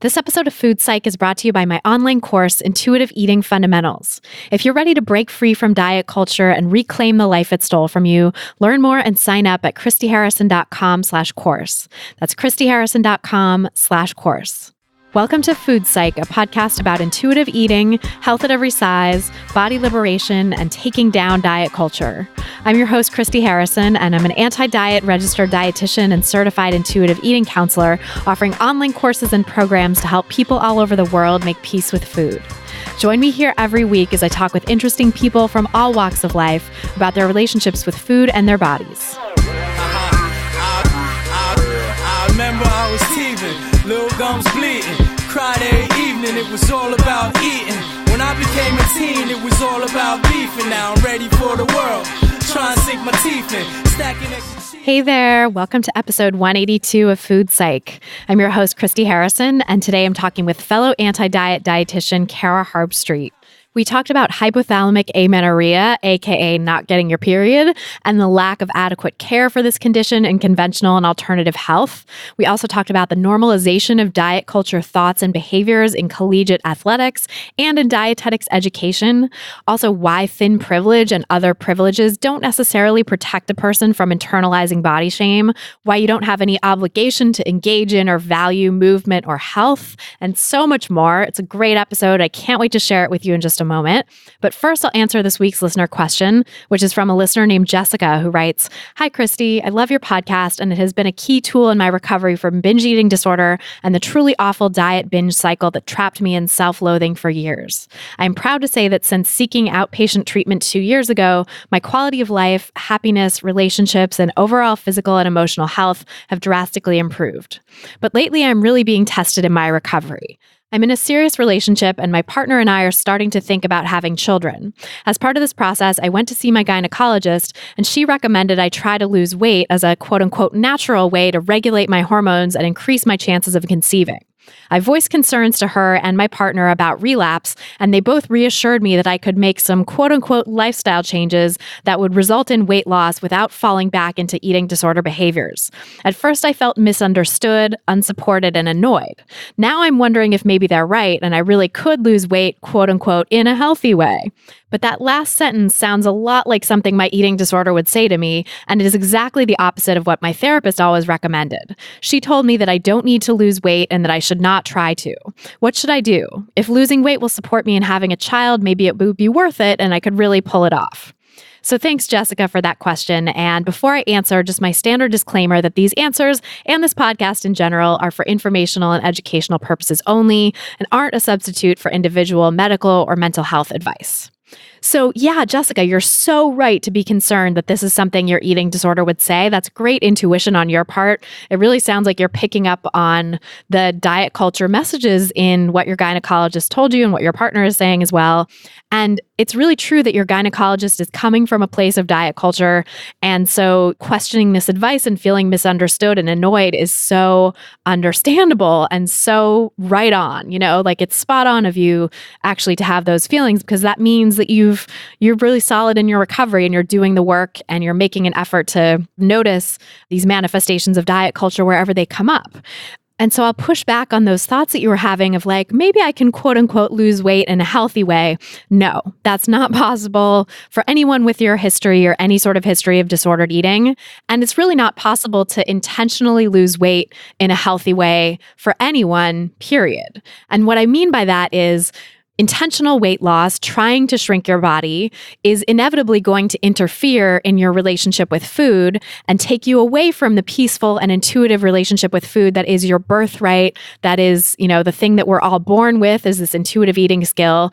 This episode of Food Psych is brought to you by my online course, Intuitive Eating Fundamentals. If you're ready to break free from diet culture and reclaim the life it stole from you, learn more and sign up at christyharrison.com/course. That's christyharrison.com/course. Welcome to Food Psych, a podcast about intuitive eating, health at every size, body liberation, and taking down diet culture. I'm your host, Christy Harrison, and I'm an anti-diet registered dietitian and certified intuitive eating counselor, offering online courses and programs to help people all over the world make peace with food. Join me here every week as I talk with interesting people from all walks of life about their relationships with food and their bodies. I remember I was teething, little gums bleeding, cried every evening, it was all about eating. When I became a teen, it was all about beefing. Now I'm ready for the world, trying to sink my teeth in, stacking extra cheese. Hey there, welcome to episode 182 of Food Psych. I'm your host, Christy Harrison, and today I'm talking with fellow anti-diet dietitian Cara Harbstreet. We talked about hypothalamic amenorrhea, aka not getting your period, and the lack of adequate care for this condition in conventional and alternative health. We also talked about the normalization of diet culture thoughts and behaviors in collegiate athletics and in dietetics education. Also, why thin privilege and other privileges don't necessarily protect a person from internalizing body shame, why you don't have any obligation to engage in or value movement or health, and so much more. It's a great episode. I can't wait to share it with you in just a moment. But first, I'll answer this week's listener question, which is from a listener named Jessica, who writes, "Hi, Christy. I love your podcast, and it has been a key tool in my recovery from binge eating disorder and the truly awful diet binge cycle that trapped me in self-loathing for years. I'm proud to say that since seeking outpatient treatment 2 years ago, my quality of life, happiness, relationships, and overall physical and emotional health have drastically improved. But lately, I'm really being tested in my recovery. I'm in a serious relationship, and my partner and I are starting to think about having children. As part of this process, I went to see my gynecologist, and she recommended I try to lose weight as a quote-unquote natural way to regulate my hormones and increase my chances of conceiving. I voiced concerns to her and my partner about relapse, and they both reassured me that I could make some quote-unquote lifestyle changes that would result in weight loss without falling back into eating disorder behaviors. At first, I felt misunderstood, unsupported, and annoyed. Now I'm wondering if maybe they're right and I really could lose weight, quote-unquote, in a healthy way. But that last sentence sounds a lot like something my eating disorder would say to me, and it is exactly the opposite of what my therapist always recommended. She told me that I don't need to lose weight and that I should not try to. What should I do? If losing weight will support me in having a child, maybe it would be worth it and I could really pull it off." So thanks, Jessica, for that question. And before I answer, just my standard disclaimer that these answers and this podcast in general are for informational and educational purposes only and aren't a substitute for individual medical or mental health advice. So yeah, Jessica, you're so right to be concerned that this is something your eating disorder would say. That's great intuition on your part. It really sounds like you're picking up on the diet culture messages in what your gynecologist told you and what your partner is saying as well. And it's really true that your gynecologist is coming from a place of diet culture. And so questioning this advice and feeling misunderstood and annoyed is so understandable and so right on, like it's spot on of you actually to have those feelings, because that means that you're really solid in your recovery and you're doing the work and you're making an effort to notice these manifestations of diet culture wherever they come up. And so I'll push back on those thoughts that you were having of like, maybe I can quote unquote lose weight in a healthy way. No, that's not possible for anyone with your history or any sort of history of disordered eating. And it's really not possible to intentionally lose weight in a healthy way for anyone, period. And what I mean by that is intentional weight loss, trying to shrink your body, is inevitably going to interfere in your relationship with food and take you away from the peaceful and intuitive relationship with food that is your birthright, that is, the thing that we're all born with, is this intuitive eating skill.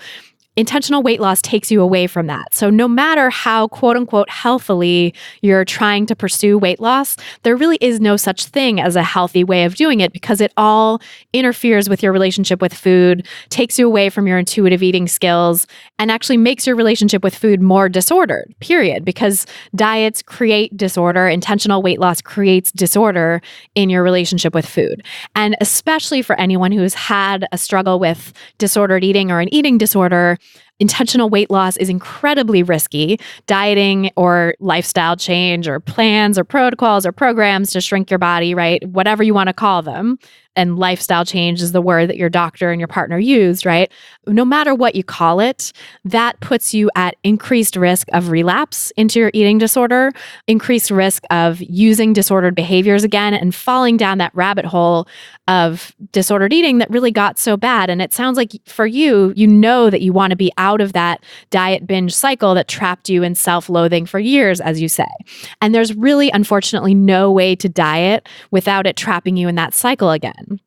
Intentional weight loss takes you away from that. So no matter how quote unquote healthily you're trying to pursue weight loss, there really is no such thing as a healthy way of doing it, because it all interferes with your relationship with food, takes you away from your intuitive eating skills, and actually makes your relationship with food more disordered, period. Because diets create disorder. Intentional weight loss creates disorder in your relationship with food. And especially for anyone who's had a struggle with disordered eating or an eating disorder, intentional weight loss is incredibly risky. Dieting or lifestyle change or plans or protocols or programs to shrink your body, right? Whatever you want to call them, and lifestyle change is the word that your doctor and your partner used, right? No matter what you call it, that puts you at increased risk of relapse into your eating disorder, increased risk of using disordered behaviors again and falling down that rabbit hole of disordered eating that really got so bad. And it sounds like for you, you know that you want to be out of that diet binge cycle that trapped you in self-loathing for years, as you say. And there's really, unfortunately, no way to diet without it trapping you in that cycle again.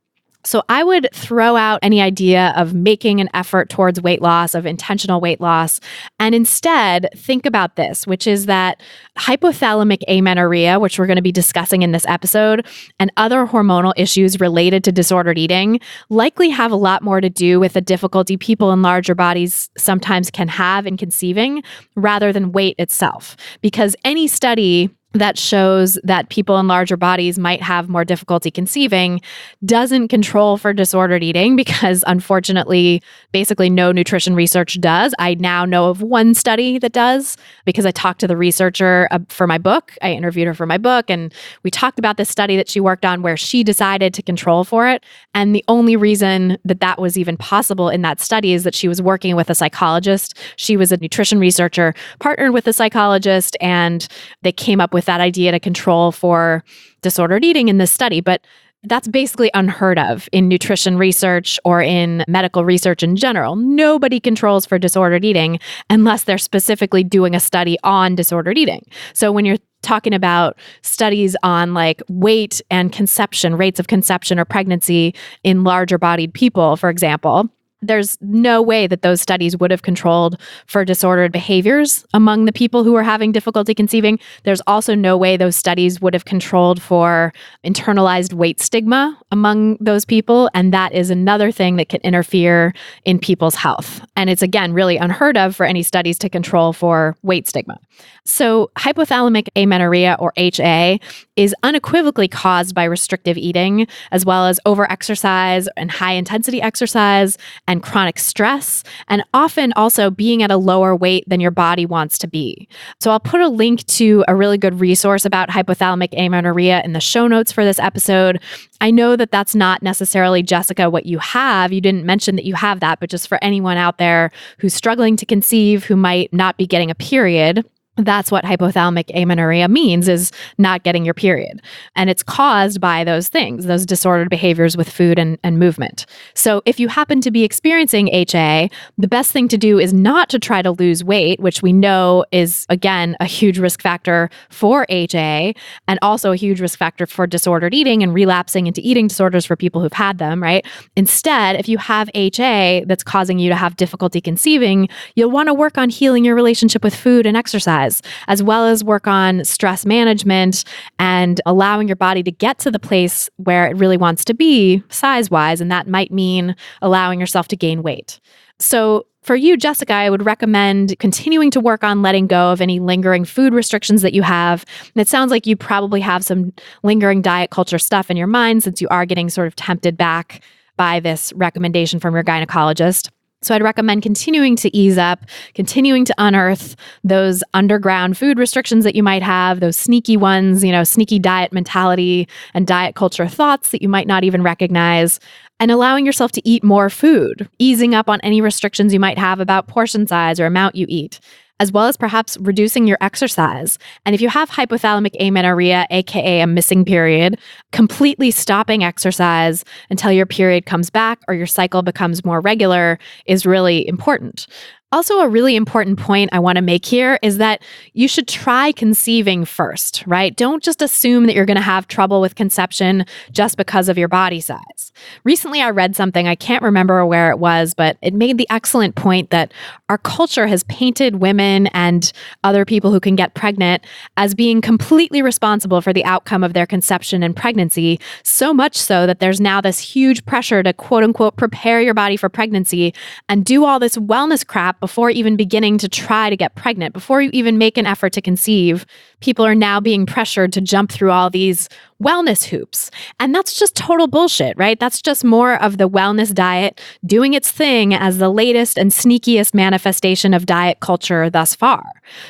So I would throw out any idea of making an effort towards weight loss, of intentional weight loss, and instead think about this, which is that hypothalamic amenorrhea, which we're going to be discussing in this episode, and other hormonal issues related to disordered eating likely have a lot more to do with the difficulty people in larger bodies sometimes can have in conceiving rather than weight itself. Because any study that shows that people in larger bodies might have more difficulty conceiving doesn't control for disordered eating because unfortunately, basically no nutrition research does. I now know of one study that does because I talked to the researcher for my book. I interviewed her for my book and we talked about this study that she worked on where she decided to control for it. And the only reason that that was even possible in that study is that she was working with a psychologist. She was a nutrition researcher, partnered with a psychologist, and they came up with that idea to control for disordered eating in this study. But that's basically unheard of in nutrition research or in medical research in general. Nobody controls for disordered eating unless they're specifically doing a study on disordered eating. So when you're talking about studies on like weight and conception, rates of conception or pregnancy in larger bodied people, for example, there's no way that those studies would have controlled for disordered behaviors among the people who are having difficulty conceiving. There's also no way those studies would have controlled for internalized weight stigma among those people. And that is another thing that can interfere in people's health. And it's, again, really unheard of for any studies to control for weight stigma. So hypothalamic amenorrhea, or HA, is unequivocally caused by restrictive eating, as well as overexercise and high-intensity exercise and chronic stress, and often also being at a lower weight than your body wants to be. So I'll put a link to a really good resource about hypothalamic amenorrhea in the show notes for this episode. I know that that's not necessarily, Jessica, what you have. You didn't mention that you have that, but just for anyone out there who's struggling to conceive, who might not be getting a period, that's what hypothalamic amenorrhea means, is not getting your period. And it's caused by those things, those disordered behaviors with food and movement. So if you happen to be experiencing HA, the best thing to do is not to try to lose weight, which we know is, again, a huge risk factor for HA and also a huge risk factor for disordered eating and relapsing into eating disorders for people who've had them, right? Instead, if you have HA that's causing you to have difficulty conceiving, you'll want to work on healing your relationship with food and exercise, as well as work on stress management and allowing your body to get to the place where it really wants to be size-wise. And that might mean allowing yourself to gain weight. So for you, Jessica, I would recommend continuing to work on letting go of any lingering food restrictions that you have. And it sounds like you probably have some lingering diet culture stuff in your mind since you are getting sort of tempted back by this recommendation from your gynecologist. So I'd recommend continuing to ease up, continuing to unearth those underground food restrictions that you might have, those sneaky ones, sneaky diet mentality and diet culture thoughts that you might not even recognize, and allowing yourself to eat more food, easing up on any restrictions you might have about portion size or amount you eat, as well as perhaps reducing your exercise. And if you have hypothalamic amenorrhea, aka a missing period, completely stopping exercise until your period comes back or your cycle becomes more regular is really important. Also, a really important point I want to make here is that you should try conceiving first, right? Don't just assume that you're going to have trouble with conception just because of your body size. Recently, I read something, I can't remember where it was, but it made the excellent point that our culture has painted women and other people who can get pregnant as being completely responsible for the outcome of their conception and pregnancy, so much so that there's now this huge pressure to quote unquote prepare your body for pregnancy and do all this wellness crap before even beginning to try to get pregnant, before you even make an effort to conceive. People are now being pressured to jump through all these wellness hoops. And that's just total bullshit, right? That's just more of the wellness diet doing its thing as the latest and sneakiest manifestation of diet culture thus far.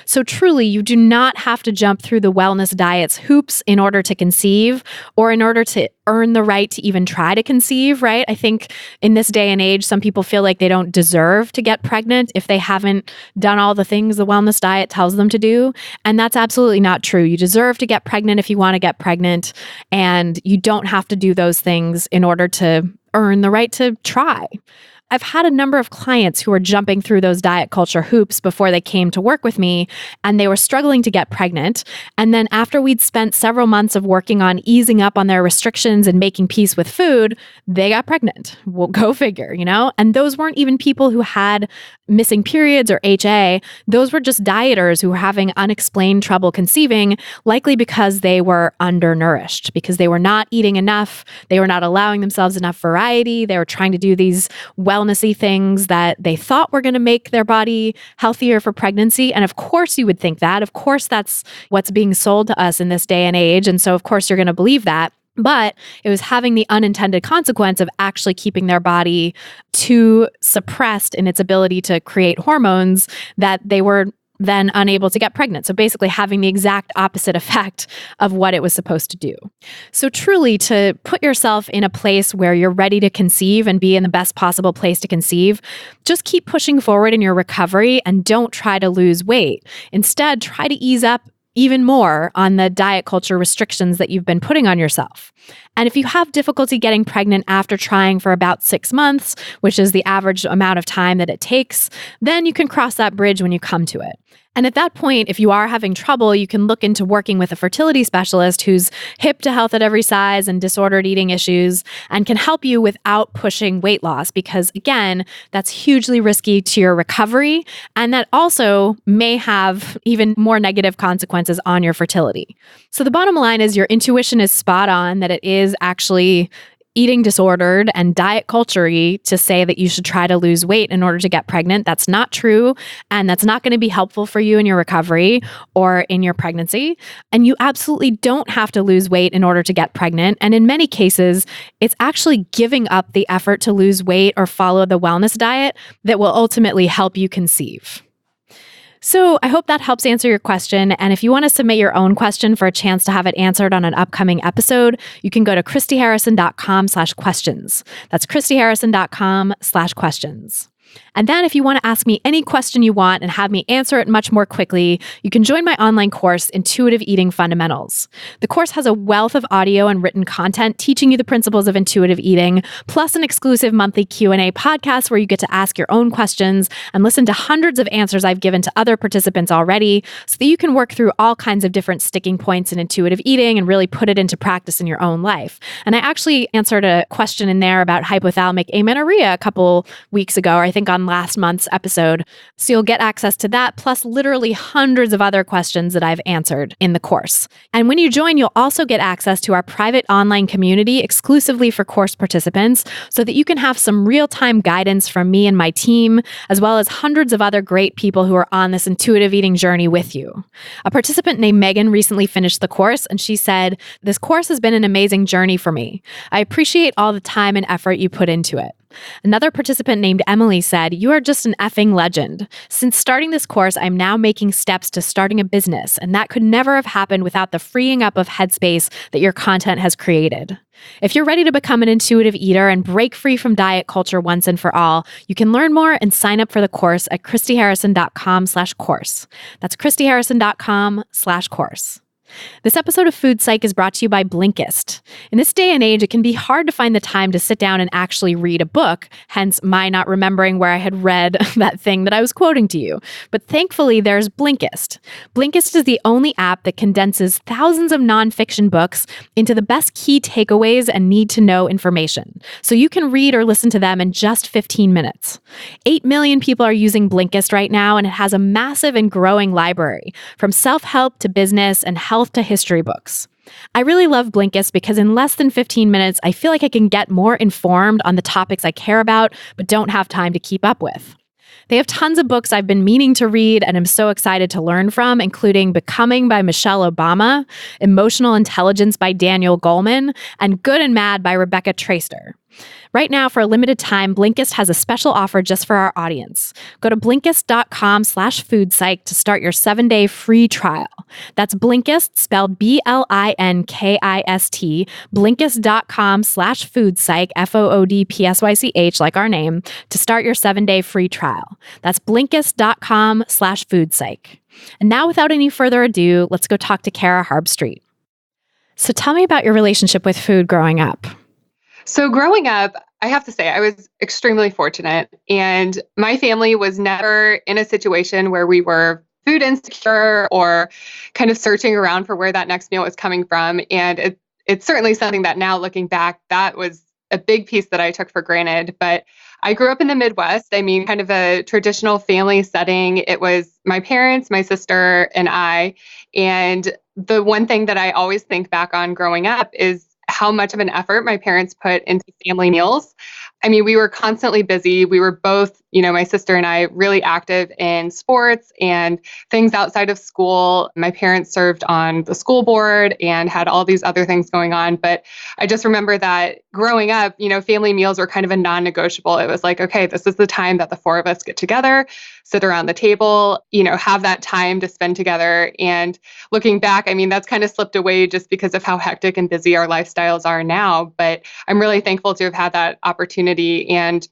So truly, you do not have to jump through the wellness diet's hoops in order to conceive or in order to earn the right to even try to conceive, right? I think in this day and age, some people feel like they don't deserve to get pregnant if they haven't done all the things the wellness diet tells them to do. And that's absolutely not true. You deserve to get pregnant if you want to get pregnant, and you don't have to do those things in order to earn the right to try. I've had a number of clients who were jumping through those diet culture hoops before they came to work with me, and they were struggling to get pregnant. And then after we'd spent several months of working on easing up on their restrictions and making peace with food, they got pregnant. Well, go figure, you know? And those weren't even people who had missing periods or HA. Those were just dieters who were having unexplained trouble conceiving, likely because they were undernourished, because they were not eating enough. They were not allowing themselves enough variety. They were trying to do these wellnessy things that they thought were going to make their body healthier for pregnancy. And of course you would think that. Of course that's what's being sold to us in this day and age. And so of course you're going to believe that. But it was having the unintended consequence of actually keeping their body too suppressed in its ability to create hormones that they were then unable to get pregnant. So basically having the exact opposite effect of what it was supposed to do. So truly, to put yourself in a place where you're ready to conceive and be in the best possible place to conceive, just keep pushing forward in your recovery and don't try to lose weight. Instead, try to ease up even more on the diet culture restrictions that you've been putting on yourself. And if you have difficulty getting pregnant after trying for about 6 months, which is the average amount of time that it takes, then you can cross that bridge when you come to it. And at that point, if you are having trouble, you can look into working with a fertility specialist who's hip to health at every size and disordered eating issues and can help you without pushing weight loss, because again, that's hugely risky to your recovery. And that also may have even more negative consequences on your fertility. So the bottom line is your intuition is spot on that it is actually eating disordered and diet culture-y to say that you should try to lose weight in order to get pregnant. That's not true. And that's not going to be helpful for you in your recovery or in your pregnancy. And you absolutely don't have to lose weight in order to get pregnant. And in many cases, it's actually giving up the effort to lose weight or follow the wellness diet that will ultimately help you conceive. So I hope that helps answer your question. And if you want to submit your own question for a chance to have it answered on an upcoming episode, you can go to christyharrison.com/questions. That's christyharrison.com/questions. And then if you want to ask me any question you want and have me answer it much more quickly, you can join my online course, Intuitive Eating Fundamentals. The course has a wealth of audio and written content teaching you the principles of intuitive eating, plus an exclusive monthly Q&A podcast where you get to ask your own questions and listen to hundreds of answers I've given to other participants already so that you can work through all kinds of different sticking points in intuitive eating and really put it into practice in your own life. And I actually answered a question in there about hypothalamic amenorrhea a couple weeks ago, or I think on last month's episode. So you'll get access to that, plus literally hundreds of other questions that I've answered in the course. And when you join, you'll also get access to our private online community exclusively for course participants so that you can have some real-time guidance from me and my team, as well as hundreds of other great people who are on this intuitive eating journey with you. A participant named Megan recently finished the course, and she said, "This course has been an amazing journey for me. I appreciate all the time and effort you put into it." Another participant named Emily said, "You are just an effing legend. Since starting this course, I'm now making steps to starting a business, and that could never have happened without the freeing up of headspace that your content has created." If you're ready to become an intuitive eater and break free from diet culture once and for all, you can learn more and sign up for the course at christyharrison.com/course. That's christyharrison.com/course. This episode of Food Psych is brought to you by Blinkist. In this day and age, it can be hard to find the time to sit down and actually read a book, hence my not remembering where I had read that thing that I was quoting to you. But thankfully, there's Blinkist. Blinkist is the only app that condenses thousands of nonfiction books into the best key takeaways and need-to-know information, so you can read or listen to them in just 15 minutes. 8 million people are using Blinkist right now, and it has a massive and growing library, from self-help to business and health to history books. I really love Blinkist because in less than 15 minutes, I feel like I can get more informed on the topics I care about, but don't have time to keep up with. They have tons of books I've been meaning to read and am so excited to learn from, including Becoming by Michelle Obama, Emotional Intelligence by Daniel Goleman, and Good and Mad by Rebecca Traister. Right now, for a limited time, Blinkist has a special offer just for our audience. Go to Blinkist.com/foodpsych to start your 7-day free trial. That's Blinkist, spelled Blinkist, Blinkist.com/foodpsych, FOODPSYCH, like our name, to start your 7-day free trial. That's Blinkist.com/foodpsych. And now, without any further ado, let's go talk to Cara Harbstreet. So tell me about your relationship with food growing up. So growing up, I have to say, I was extremely fortunate, and my family was never in a situation where we were food insecure or kind of searching around for where that next meal was coming from. And it's certainly something that now looking back, that was a big piece that I took for granted. But I grew up in the Midwest. I mean, kind of a traditional family setting. It was my parents, my sister, and I. And the one thing that I always think back on growing up is how much of an effort my parents put into family meals. I mean, we were constantly busy. We were both, my sister and I, really active in sports and things outside of school. My parents served on the school board and had all these other things going on. But I just remember that growing up, family meals were kind of a non-negotiable. It was like, okay, this is the time that the four of us get together, sit around the table, have that time to spend together. And looking back, I mean, that's kind of slipped away just because of how hectic and busy our lifestyles are now. But I'm really thankful to have had that opportunity. And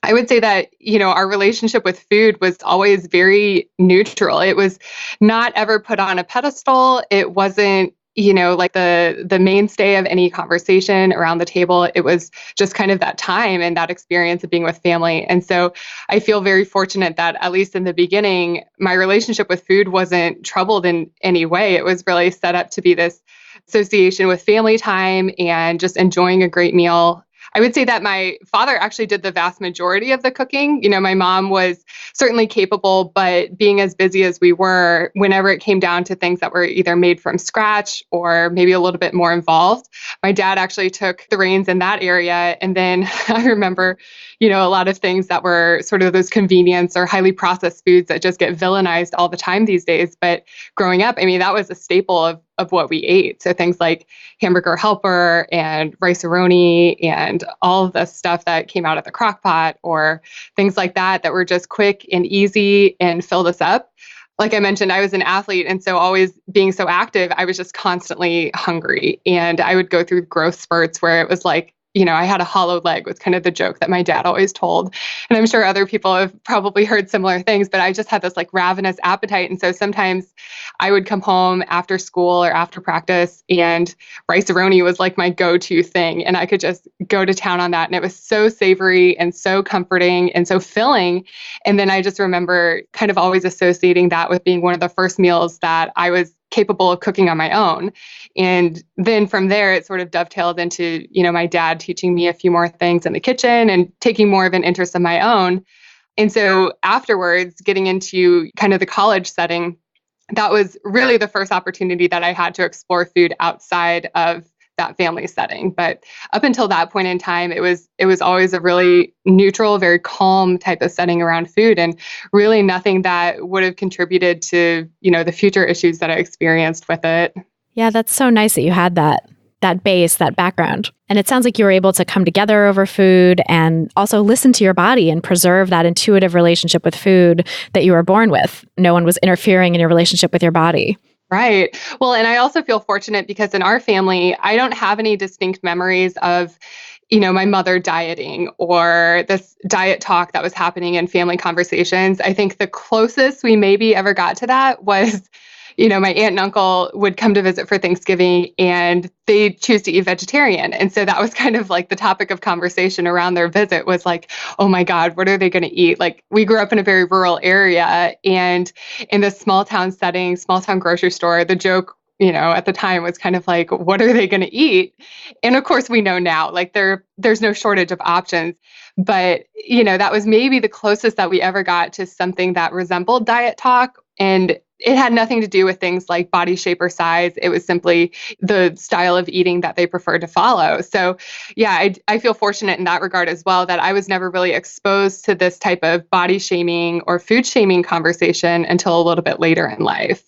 I would say that, our relationship with food was always very neutral. It was not ever put on a pedestal. It wasn't, like the mainstay of any conversation around the table. It was just kind of that time and that experience of being with family. And so I feel very fortunate that at least in the beginning, my relationship with food wasn't troubled in any way. It was really set up to be this association with family time and just enjoying a great meal. I would say that my father actually did the vast majority of the cooking. My mom was certainly capable, but being as busy as we were, whenever it came down to things that were either made from scratch or maybe a little bit more involved, my dad actually took the reins in that area. And then I remember, a lot of things that were sort of those convenience or highly processed foods that just get villainized all the time these days. But growing up, I mean, that was a staple of what we ate. So things like hamburger helper and rice-a-roni and all of the stuff that came out of the crock pot or things like that were just quick and easy and filled us up. Like I mentioned, I was an athlete. And so always being so active, I was just constantly hungry. And I would go through growth spurts where it was like, I had a hollow leg was kind of the joke that my dad always told. And I'm sure other people have probably heard similar things, but I just had this like ravenous appetite. And so sometimes I would come home after school or after practice and rice-a-roni was like my go-to thing. And I could just go to town on that. And it was so savory and so comforting and so filling. And then I just remember kind of always associating that with being one of the first meals that I was capable of cooking on my own. And then from there, it sort of dovetailed into, my dad teaching me a few more things in the kitchen and taking more of an interest of my own. And so afterwards, getting into kind of the college setting, that was really the first opportunity that I had to explore food outside of that family setting. But up until that point in time, it was always a really neutral, very calm type of setting around food and really nothing that would have contributed to, the future issues that I experienced with it. Yeah, that's so nice that you had that base, that background. And it sounds like you were able to come together over food and also listen to your body and preserve that intuitive relationship with food that you were born with. No one was interfering in your relationship with your body. Right. Well, and I also feel fortunate because in our family, I don't have any distinct memories of, my mother dieting or this diet talk that was happening in family conversations. I think the closest we maybe ever got to that was, my aunt and uncle would come to visit for Thanksgiving and they choose to eat vegetarian. And so that was kind of like the topic of conversation around their visit was like, oh my God, what are they going to eat? Like we grew up in a very rural area and in this small town setting, small town grocery store, the joke, at the time was kind of like, what are they going to eat? And of course we know now, like there's no shortage of options. But, that was maybe the closest that we ever got to something that resembled diet talk. And it had nothing to do with things like body shape or size. It was simply the style of eating that they preferred to follow. So yeah, I feel fortunate in that regard as well, that I was never really exposed to this type of body shaming or food shaming conversation until a little bit later in life.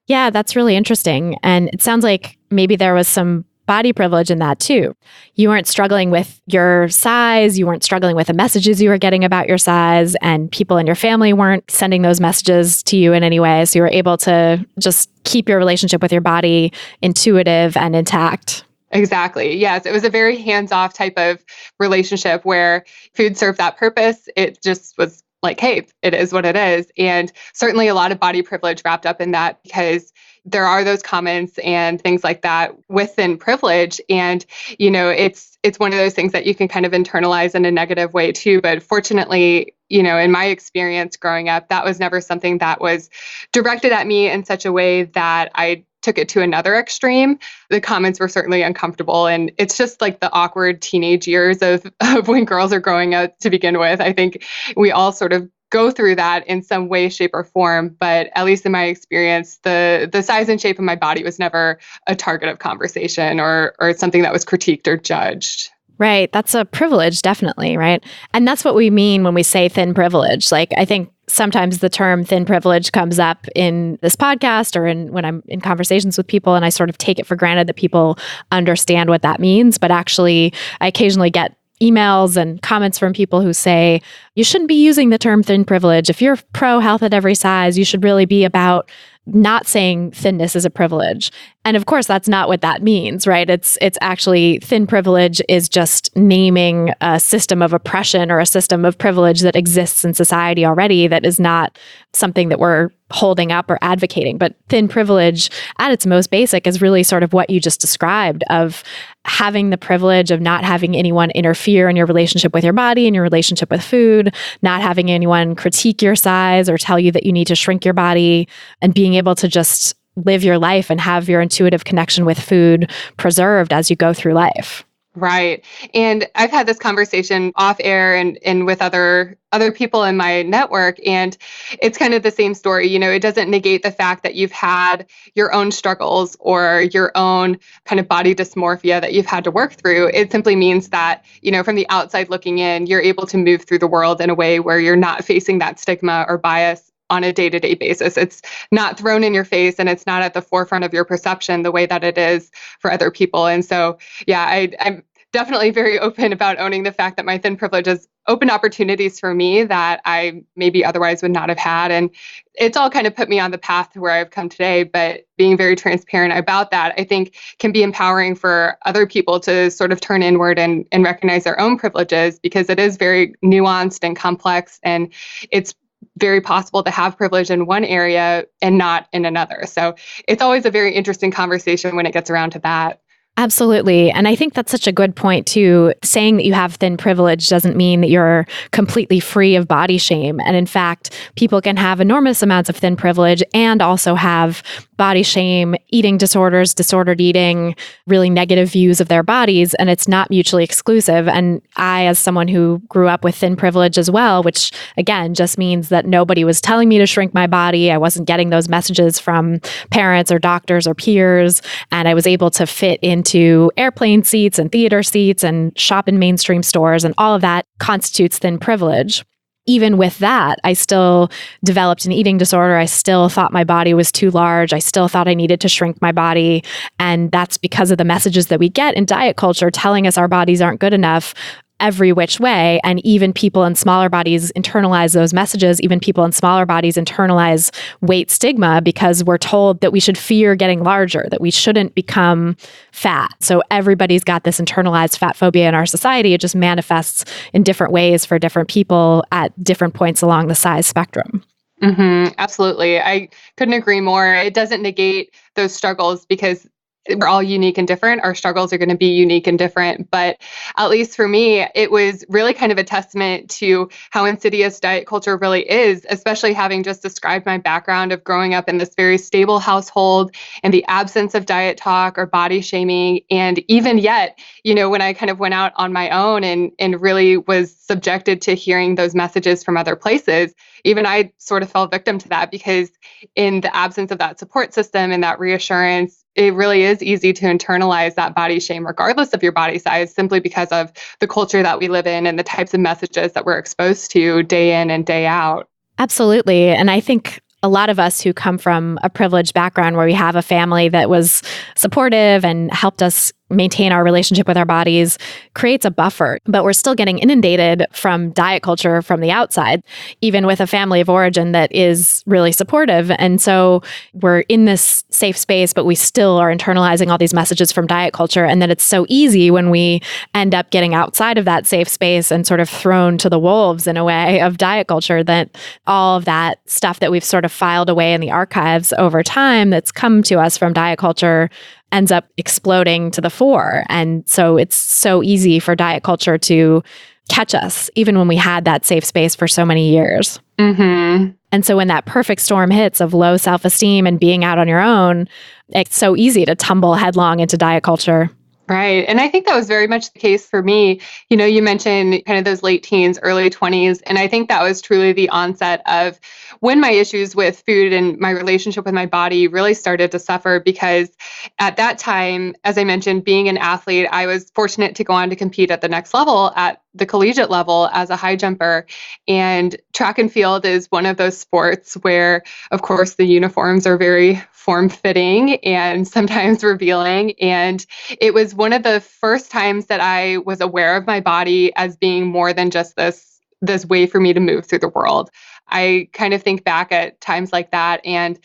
Yeah, that's really interesting. And it sounds like maybe there was some body privilege in that too. You weren't struggling with your size. You weren't struggling with the messages you were getting about your size, and people in your family weren't sending those messages to you in any way. So you were able to just keep your relationship with your body intuitive and intact. Exactly. Yes. It was a very hands-off type of relationship where food served that purpose. It just was like, hey, it is what it is. And certainly a lot of body privilege wrapped up in that, because there are those comments and things like that within privilege. And, it's one of those things that you can kind of internalize in a negative way too. But fortunately, in my experience growing up, that was never something that was directed at me in such a way that I took it to another extreme. The comments were certainly uncomfortable. And it's just like the awkward teenage years of when girls are growing up to begin with. I think we all sort of go through that in some way, shape, or form. But at least in my experience, the size and shape of my body was never a target of conversation or something that was critiqued or judged. Right. That's a privilege, definitely, right? And that's what we mean when we say thin privilege. Like, I think sometimes the term thin privilege comes up in this podcast or when I'm in conversations with people, and I sort of take it for granted that people understand what that means. But actually, I occasionally get emails and comments from people who say, you shouldn't be using the term thin privilege. If you're pro health at every size, you should really be about not saying thinness is a privilege. And of course, that's not what that means, right? It's actually, thin privilege is just naming a system of oppression or a system of privilege that exists in society already that is not something that we're holding up or advocating. But thin privilege at its most basic is really sort of what you just described, of having the privilege of not having anyone interfere in your relationship with your body and your relationship with food, not having anyone critique your size or tell you that you need to shrink your body, and being able to just live your life and have your intuitive connection with food preserved as you go through life. Right. And I've had this conversation off air and with other people in my network, and it's kind of the same story. It doesn't negate the fact that you've had your own struggles or your own kind of body dysmorphia that you've had to work through. It simply means that, from the outside looking in, you're able to move through the world in a way where you're not facing that stigma or bias on a day-to-day basis. It's not thrown in your face, and it's not at the forefront of your perception the way that it is for other people. And so, yeah, I'm definitely very open about owning the fact that my thin privilege has opened opportunities for me that I maybe otherwise would not have had. And it's all kind of put me on the path to where I've come today. But being very transparent about that, I think, can be empowering for other people to sort of turn inward and recognize their own privileges, because it is very nuanced and complex, and it's very possible to have privilege in one area and not in another. So it's always a very interesting conversation when it gets around to that. Absolutely. And I think that's such a good point too. Saying that you have thin privilege doesn't mean that you're completely free of body shame. And in fact, people can have enormous amounts of thin privilege and also have body shame, eating disorders, disordered eating, really negative views of their bodies, and it's not mutually exclusive. And I, as someone who grew up with thin privilege as well, which again just means that nobody was telling me to shrink my body, I wasn't getting those messages from parents or doctors or peers, and I was able to fit into airplane seats and theater seats and shop in mainstream stores, and all of that constitutes thin privilege. Even with that, I still developed an eating disorder. I still thought my body was too large. I still thought I needed to shrink my body. And that's because of the messages that we get in diet culture telling us our bodies aren't good enough every which way. And even people in smaller bodies internalize those messages. Even people in smaller bodies internalize weight stigma because we're told that we should fear getting larger, that we shouldn't become fat. So everybody's got this internalized fat phobia in our society. It just manifests in different ways for different people at different points along the size spectrum. Mm-hmm, absolutely. I couldn't agree more. It doesn't negate those struggles, because we're all unique and different. Our struggles are going to be unique and different. But at least for me, it was really kind of a testament to how insidious diet culture really is, especially having just described my background of growing up in this very stable household and the absence of diet talk or body shaming. And even yet, when I kind of went out on my own and really was subjected to hearing those messages from other places, even I sort of fell victim to that, because in the absence of that support system and that reassurance, it really is easy to internalize that body shame, regardless of your body size, simply because of the culture that we live in and the types of messages that we're exposed to day in and day out. Absolutely. And I think a lot of us who come from a privileged background where we have a family that was supportive and helped us maintain our relationship with our bodies creates a buffer, but we're still getting inundated from diet culture from the outside, even with a family of origin that is really supportive. And so we're in this safe space, but we still are internalizing all these messages from diet culture. And then it's so easy when we end up getting outside of that safe space and sort of thrown to the wolves in a way of diet culture, that all of that stuff that we've sort of filed away in the archives over time that's come to us from diet culture ends up exploding to the fore. And so it's so easy for diet culture to catch us, even when we had that safe space for so many years. Mm-hmm. And so when that perfect storm hits of low self-esteem and being out on your own, it's so easy to tumble headlong into diet culture. Right. And I think that was very much the case for me. You mentioned kind of those late teens, early 20s. And I think that was truly the onset of when my issues with food and my relationship with my body really started to suffer, because at that time, as I mentioned, being an athlete, I was fortunate to go on to compete at the next level, at the collegiate level, as a high jumper. And track and field is one of those sports where, of course, the uniforms are very form-fitting and sometimes revealing. And it was one of the first times that I was aware of my body as being more than just this way for me to move through the world. I kind of think back at times like that, and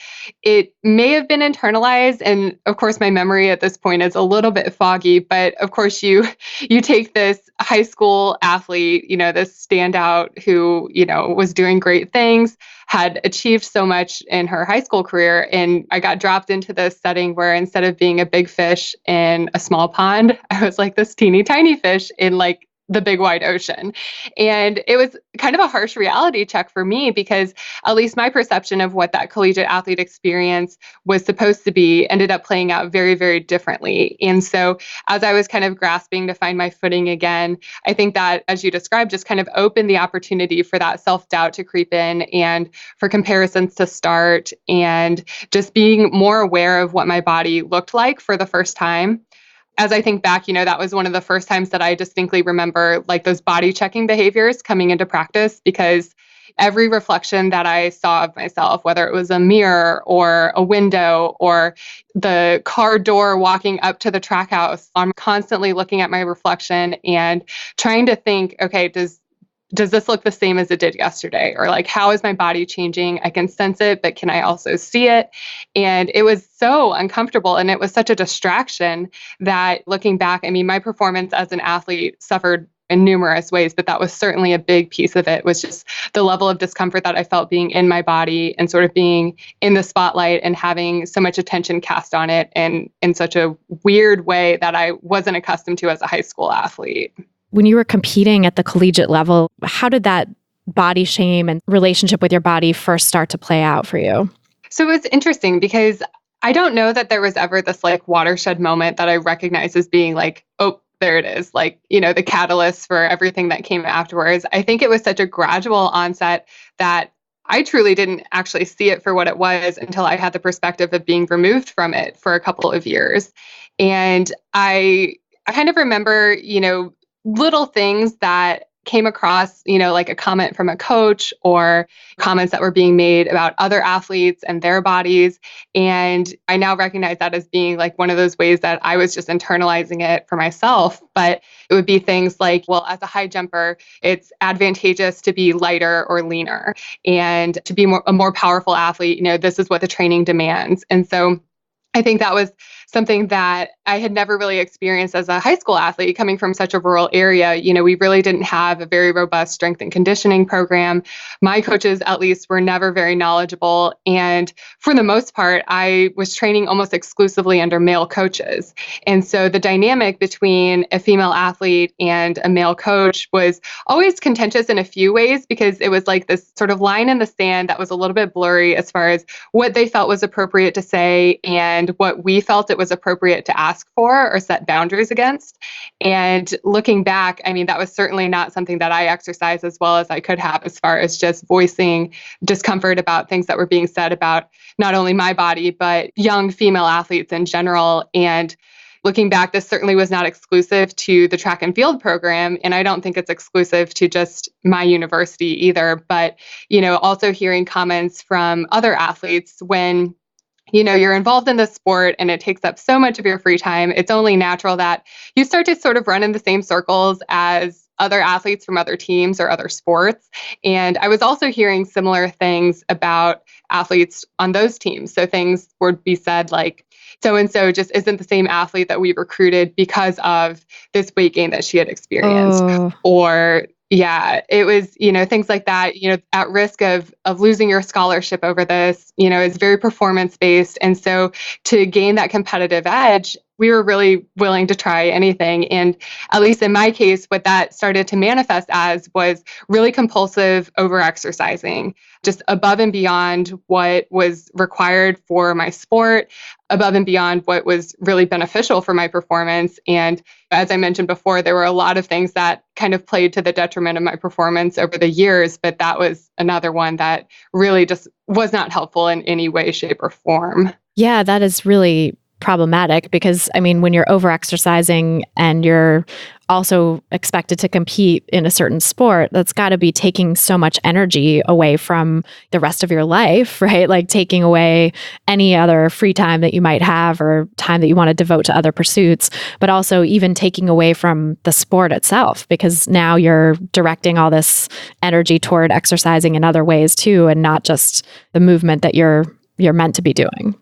it may have been internalized. And of course, my memory at this point is a little bit foggy, but of course, you take this high school athlete, this standout who, was doing great things, had achieved so much in her high school career. And I got dropped into this setting where instead of being a big fish in a small pond, I was like this teeny tiny fish in like the big wide ocean. And it was kind of a harsh reality check for me, because at least my perception of what that collegiate athlete experience was supposed to be ended up playing out very, very differently. And so as I was kind of grasping to find my footing again, I think that, as you described, just kind of opened the opportunity for that self-doubt to creep in and for comparisons to start, and just being more aware of what my body looked like for the first time. As I think back, that was one of the first times that I distinctly remember like those body checking behaviors coming into practice, because every reflection that I saw of myself, whether it was a mirror or a window or the car door walking up to the track house, I'm constantly looking at my reflection and trying to think, okay, does this look the same as it did yesterday? Or like, how is my body changing? I can sense it, but can I also see it? And it was so uncomfortable. And it was such a distraction that, looking back, I mean, my performance as an athlete suffered in numerous ways, but that was certainly a big piece of it, was just the level of discomfort that I felt being in my body and sort of being in the spotlight and having so much attention cast on it, and in such a weird way that I wasn't accustomed to as a high school athlete. When you were competing at the collegiate level, how did that body shame and relationship with your body first start to play out for you? So it was interesting, because I don't know that there was ever this like watershed moment that I recognized as being like, oh, there it is, like, the catalyst for everything that came afterwards. I think it was such a gradual onset that I truly didn't actually see it for what it was until I had the perspective of being removed from it for a couple of years. And I kind of remember, little things that came across, like a comment from a coach or comments that were being made about other athletes and their bodies. And I now recognize that as being like one of those ways that I was just internalizing it for myself. But it would be things like, well, as a high jumper, it's advantageous to be lighter or leaner, and to be a more powerful athlete, this is what the training demands. And so I think that was something that I had never really experienced as a high school athlete coming from such a rural area. We really didn't have a very robust strength and conditioning program. My coaches, at least, were never very knowledgeable. And for the most part, I was training almost exclusively under male coaches. And so the dynamic between a female athlete and a male coach was always contentious in a few ways, because it was like this sort of line in the sand that was a little bit blurry as far as what they felt was appropriate to say and what we felt it was appropriate to ask for or set boundaries against. And looking back, I mean, that was certainly not something that I exercised as well as I could have, as far as just voicing discomfort about things that were being said about not only my body, but young female athletes in general. And looking back, this certainly was not exclusive to the track and field program. And I don't think it's exclusive to just my university either. But, also hearing comments from other athletes when you're involved in the sport and it takes up so much of your free time, it's only natural that you start to sort of run in the same circles as other athletes from other teams or other sports. And I was also hearing similar things about athletes on those teams. So things would be said like, so-and-so just isn't the same athlete that we recruited because of this weight gain that she had experienced. Oh. Or yeah, it was, things like that, at risk of losing your scholarship over this, it's very performance-based. And so to gain that competitive edge, we were really willing to try anything. And at least in my case, what that started to manifest as was really compulsive over-exercising, just above and beyond what was required for my sport, above and beyond what was really beneficial for my performance. And as I mentioned before, there were a lot of things that kind of played to the detriment of my performance over the years, but that was another one that really just was not helpful in any way, shape, or form. Yeah, that is really problematic because, I mean, when you're over-exercising and you're also expected to compete in a certain sport, that's got to be taking so much energy away from the rest of your life, right? Like taking away any other free time that you might have or time that you want to devote to other pursuits, but also even taking away from the sport itself, because now you're directing all this energy toward exercising in other ways too, and not just the movement that you're meant to be doing.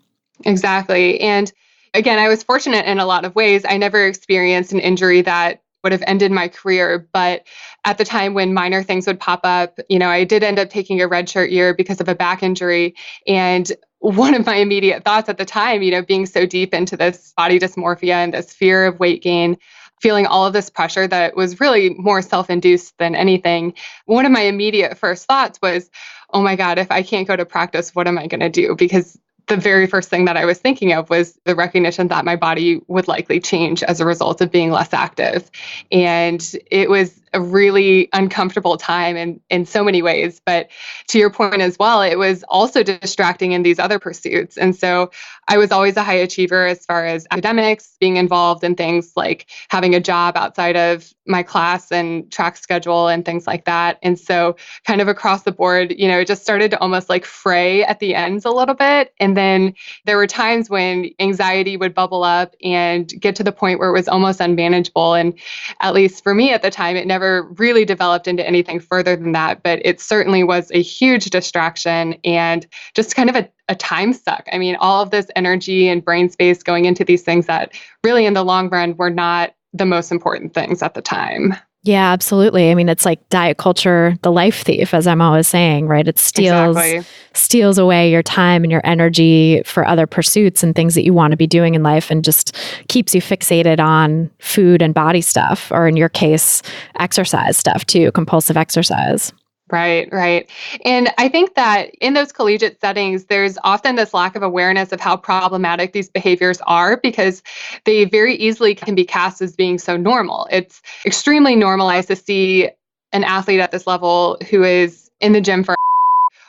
Exactly. And again, I was fortunate in a lot of ways. I never experienced an injury that would have ended my career. But at the time when minor things would pop up, I did end up taking a redshirt year because of a back injury. And one of my immediate thoughts at the time, being so deep into this body dysmorphia and this fear of weight gain, feeling all of this pressure that was really more self-induced than anything, one of my immediate first thoughts was, oh my God, if I can't go to practice, what am I going to do? Because the very first thing that I was thinking of was the recognition that my body would likely change as a result of being less active. And it was a really uncomfortable time in so many ways. But to your point as well, it was also distracting in these other pursuits. And so I was always a high achiever as far as academics, being involved in things like having a job outside of my class and track schedule and things like that. And so kind of across the board, it just started to almost like fray at the ends a little bit. And then there were times when anxiety would bubble up and get to the point where it was almost unmanageable. And at least for me at the time, it never really developed into anything further than that. But it certainly was a huge distraction and just kind of a time suck. I mean, all of this energy and brain space going into these things that really in the long run were not the most important things at the time. Yeah, absolutely. I mean, it's like diet culture, the life thief, as I'm always saying, right? It steals away your time and your energy for other pursuits and things that you want to be doing in life, and just keeps you fixated on food and body stuff, or in your case, exercise stuff too, compulsive exercise. Right, right. And I think that in those collegiate settings, there's often this lack of awareness of how problematic these behaviors are, because they very easily can be cast as being so normal. It's extremely normalized to see an athlete at this level who is in the gym for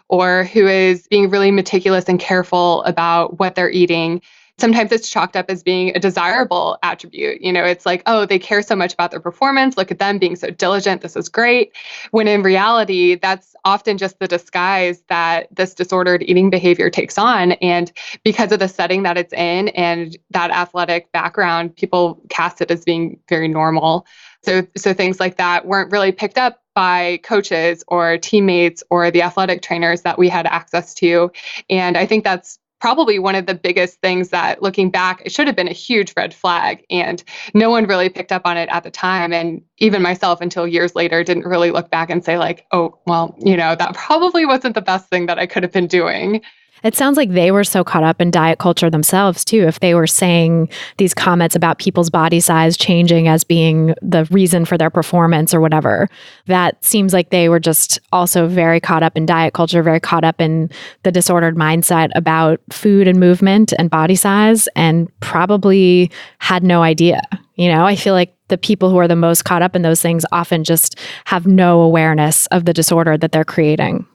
or who is being really meticulous and careful about what they're eating. Sometimes it's chalked up as being a desirable attribute. It's like, oh, they care so much about their performance. Look at them being so diligent. This is great. When in reality, that's often just the disguise that this disordered eating behavior takes on. And because of the setting that it's in and that athletic background, people cast it as being very normal. So things like that weren't really picked up by coaches or teammates or the athletic trainers that we had access to. And I think that's probably one of the biggest things that, looking back, it should have been a huge red flag. And no one really picked up on it at the time. And even myself, until years later, didn't really look back and say like, oh, well, that probably wasn't the best thing that I could have been doing. It sounds like they were so caught up in diet culture themselves, too. If they were saying these comments about people's body size changing as being the reason for their performance or whatever, that seems like they were just also very caught up in diet culture, very caught up in the disordered mindset about food and movement and body size, and probably had no idea. I feel like the people who are the most caught up in those things often just have no awareness of the disorder that they're creating.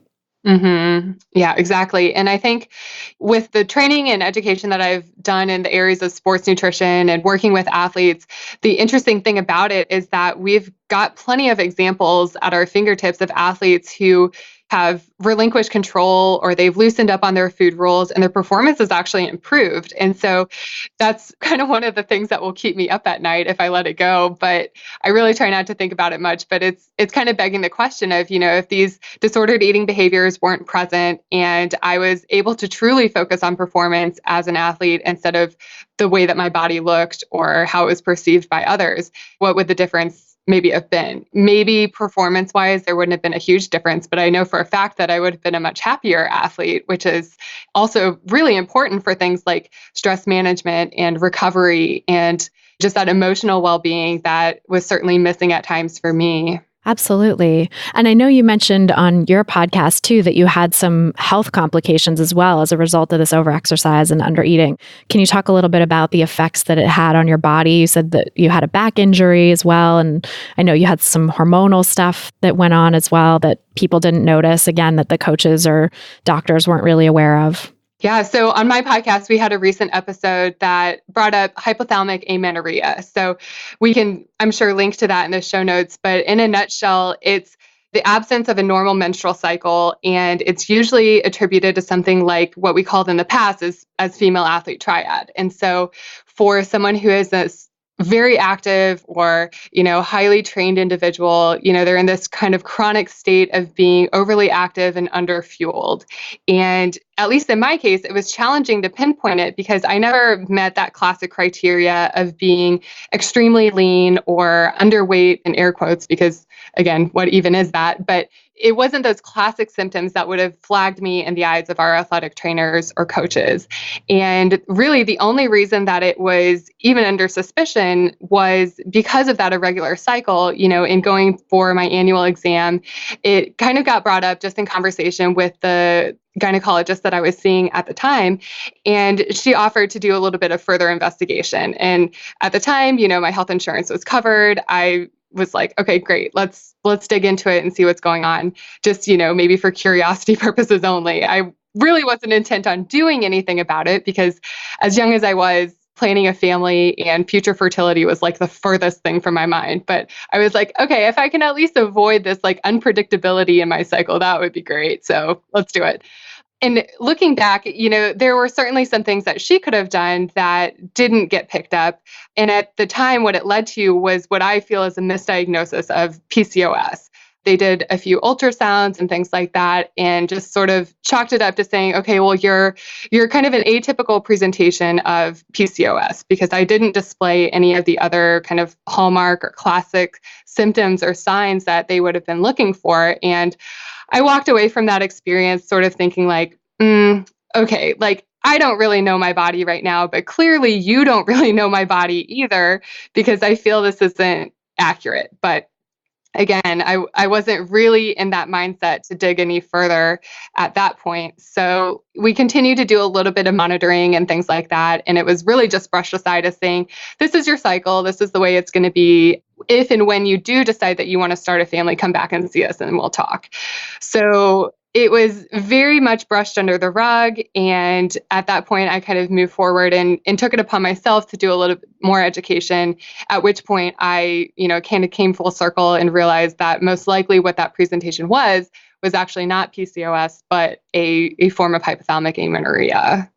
Mm-hmm. Yeah, exactly. And I think with the training and education that I've done in the areas of sports nutrition and working with athletes, the interesting thing about it is that we've got plenty of examples at our fingertips of athletes who have relinquished control, or they've loosened up on their food rules, and their performance has actually improved. And so that's kind of one of the things that will keep me up at night if I let it go. But I really try not to think about it much. But it's kind of begging the question of, if these disordered eating behaviors weren't present and I was able to truly focus on performance as an athlete instead of the way that my body looked or how it was perceived by others, what would the difference maybe have been? Maybe performance-wise, there wouldn't have been a huge difference, but I know for a fact that I would have been a much happier athlete, which is also really important for things like stress management and recovery and just that emotional well-being that was certainly missing at times for me. Absolutely. And I know you mentioned on your podcast too that you had some health complications as well as a result of this overexercise and undereating. Can you talk a little bit about the effects that it had on your body? You said that you had a back injury as well. And I know you had some hormonal stuff that went on as well that people didn't notice, again, that the coaches or doctors weren't really aware of. Yeah. So on my podcast, we had a recent episode that brought up hypothalamic amenorrhea. So we can, I'm sure, link to that in the show notes. But in a nutshell, it's the absence of a normal menstrual cycle. And it's usually attributed to something like what we called in the past as female athlete triad. And so for someone who is this very active or, highly trained individual, they're in this kind of chronic state of being overly active and underfueled. And at least in my case, it was challenging to pinpoint it because I never met that classic criteria of being extremely lean or underweight, in air quotes, because again, what even is that? But it wasn't those classic symptoms that would have flagged me in the eyes of our athletic trainers or coaches. And really, the only reason that it was even under suspicion was because of that irregular cycle. In going for my annual exam, it kind of got brought up just in conversation with the gynecologist that I was seeing at the time. And she offered to do a little bit of further investigation. And at the time, my health insurance was covered. I was like, okay, great. Let's dig into it and see what's going on. Just, maybe for curiosity purposes only. I really wasn't intent on doing anything about it because as young as I was, planning a family and future fertility was like the furthest thing from my mind. But I was like, okay, if I can at least avoid this like unpredictability in my cycle, that would be great. So let's do it. And looking back, there were certainly some things that she could have done that didn't get picked up. And at the time, what it led to was what I feel is a misdiagnosis of PCOS. They did a few ultrasounds and things like that and just sort of chalked it up to saying, okay, well, you're kind of an atypical presentation of PCOS because I didn't display any of the other kind of hallmark or classic symptoms or signs that they would have been looking for. And I walked away from that experience sort of thinking like, okay, like I don't really know my body right now, but clearly you don't really know my body either because I feel this isn't accurate. But again, I wasn't really in that mindset to dig any further at that point. So we continued to do a little bit of monitoring and things like that. And it was really just brushed aside as saying, this is your cycle. This is the way it's going to be. If and when you do decide that you want to start a family, come back and see us and we'll talk. So it was very much brushed under the rug. And at that point, I kind of moved forward and took it upon myself to do a little bit more education, at which point I, kind of came full circle and realized that most likely what that presentation was actually not PCOS, but a form of hypothalamic amenorrhea.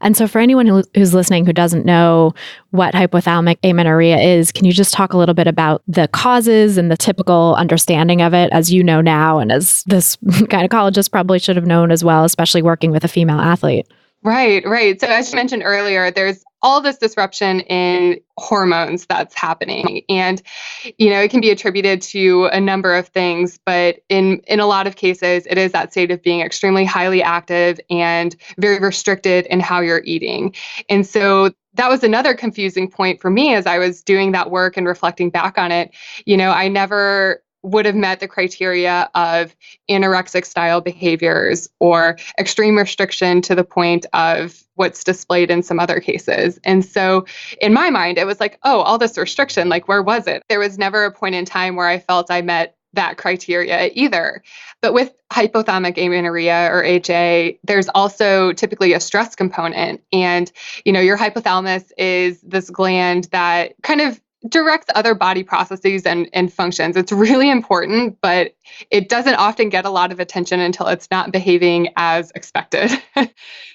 And so for anyone who's listening who doesn't know what hypothalamic amenorrhea is, can you just talk a little bit about the causes and the typical understanding of it as you know now and as this gynecologist probably should have known as well, especially working with a female athlete? Right, right. So as you mentioned earlier, there's all this disruption in hormones that's happening. And, it can be attributed to a number of things, but in a lot of cases, it is that state of being extremely highly active and very restricted in how you're eating. And so that was another confusing point for me as I was doing that work and reflecting back on it. I never would have met the criteria of anorexic style behaviors or extreme restriction to the point of what's displayed in some other cases. And so in my mind, it was like, oh, all this restriction, like, where was it? There was never a point in time where I felt I met that criteria either. But with hypothalamic amenorrhea or HA, there's also typically a stress component. And, your hypothalamus is this gland that kind of directs other body processes and functions. It's really important, but it doesn't often get a lot of attention until it's not behaving as expected.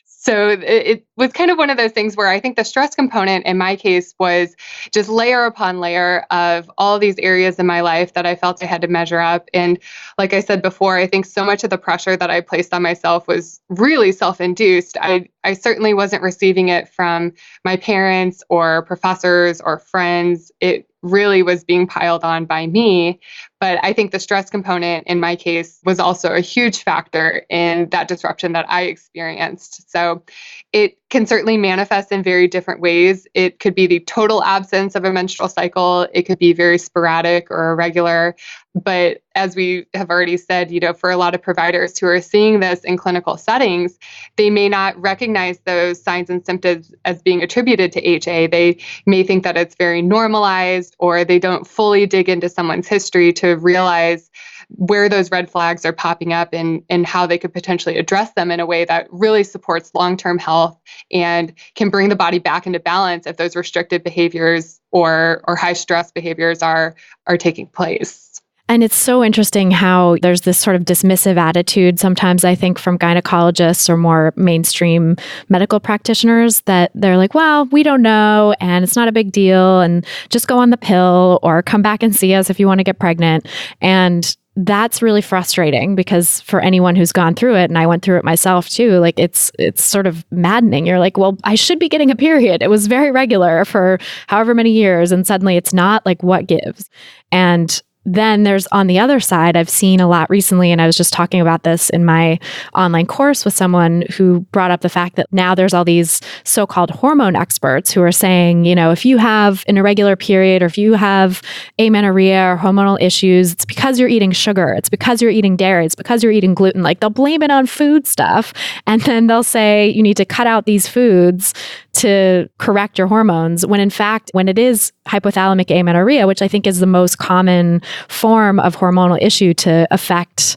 So it was kind of one of those things where I think the stress component in my case was just layer upon layer of all these areas in my life that I felt I had to measure up. And like I said before, I think so much of the pressure that I placed on myself was really self-induced. I certainly wasn't receiving it from my parents or professors or friends. It really was being piled on by me. But I think the stress component in my case was also a huge factor in that disruption that I experienced. So it can certainly manifest in very different ways. It could be the total absence of a menstrual cycle. It could be very sporadic or irregular. But as we have already said, for a lot of providers who are seeing this in clinical settings, they may not recognize those signs and symptoms as being attributed to HA. They may think that it's very normalized, or they don't fully dig into someone's history to realize where those red flags are popping up and how they could potentially address them in a way that really supports long-term health and can bring the body back into balance if those restricted behaviors or high stress behaviors are taking place. And it's so interesting how there's this sort of dismissive attitude sometimes, I think, from gynecologists or more mainstream medical practitioners that they're like, well, we don't know, and it's not a big deal, and just go on the pill or come back and see us if you want to get pregnant. And that's really frustrating because for anyone who's gone through it, and I went through it myself too, like it's sort of maddening. You're like, well, I should be getting a period. It was very regular for however many years, and suddenly it's not. Like, what gives? And then there's on the other side, I've seen a lot recently, and I was just talking about this in my online course with someone who brought up the fact that now there's all these so-called hormone experts who are saying, if you have an irregular period or if you have amenorrhea or hormonal issues, it's because you're eating sugar, it's because you're eating dairy, it's because you're eating gluten. Like, they'll blame it on food stuff, and then they'll say you need to cut out these foods to correct your hormones, when in fact, when it is hypothalamic amenorrhea, which I think is the most common form of hormonal issue to affect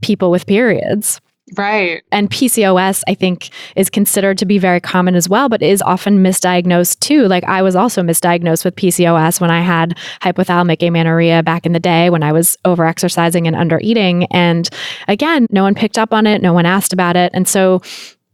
people with periods. Right. And PCOS, I think, is considered to be very common as well, but is often misdiagnosed too. Like, I was also misdiagnosed with PCOS when I had hypothalamic amenorrhea back in the day when I was overexercising and undereating. And again, no one picked up on it. No one asked about it. And so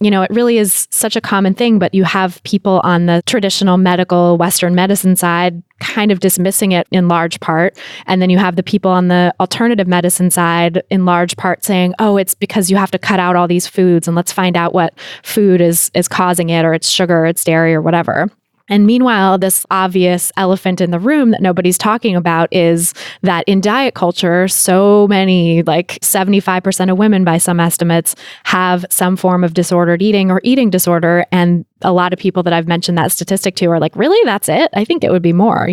it really is such a common thing, but you have people on the traditional medical Western medicine side kind of dismissing it in large part. And then you have the people on the alternative medicine side in large part saying, oh, it's because you have to cut out all these foods and let's find out what food is causing it, or it's sugar, or it's dairy, or whatever. And meanwhile, this obvious elephant in the room that nobody's talking about is that in diet culture, so many, like 75% of women by some estimates, have some form of disordered eating or eating disorder. And a lot of people that I've mentioned that statistic to are like, really? That's it? I think it would be more,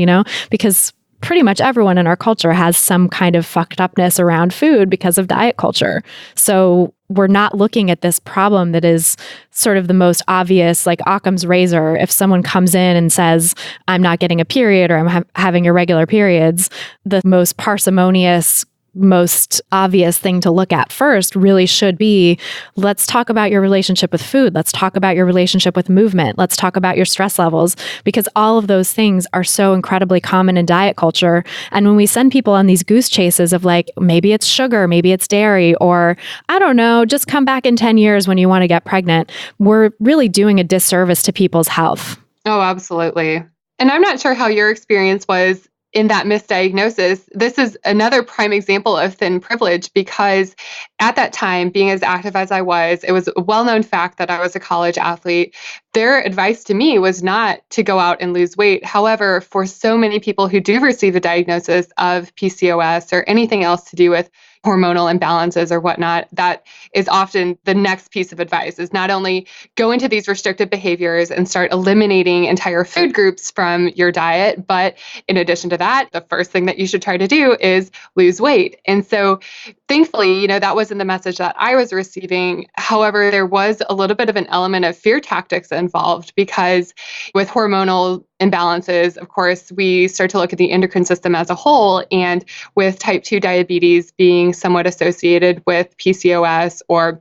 because pretty much everyone in our culture has some kind of fucked upness around food because of diet culture. So we're not looking at this problem that is sort of the most obvious, like Occam's razor. If someone comes in and says, I'm not getting a period or I'm having irregular periods, the most parsimonious, most obvious thing to look at first really should be, let's talk about your relationship with food. Let's talk about your relationship with movement. Let's talk about your stress levels, because all of those things are so incredibly common in diet culture. And when we send people on these goose chases of like, maybe it's sugar, maybe it's dairy, or I don't know, just come back in 10 years when you want to get pregnant, we're really doing a disservice to people's health. Oh, absolutely. And I'm not sure how your experience was in that misdiagnosis, this is another prime example of thin privilege, because at that time, being as active as I was, it was a well-known fact that I was a college athlete. Their advice to me was not to go out and lose weight. However, for so many people who do receive a diagnosis of PCOS or anything else to do with hormonal imbalances or whatnot, that is often the next piece of advice, is not only go into these restrictive behaviors and start eliminating entire food groups from your diet, but in addition to that, the first thing that you should try to do is lose weight. And so thankfully, that wasn't the message that I was receiving. However, there was a little bit of an element of fear tactics involved, because with hormonal imbalances, of course, we start to look at the endocrine system as a whole. And with type 2 diabetes being somewhat associated with PCOS or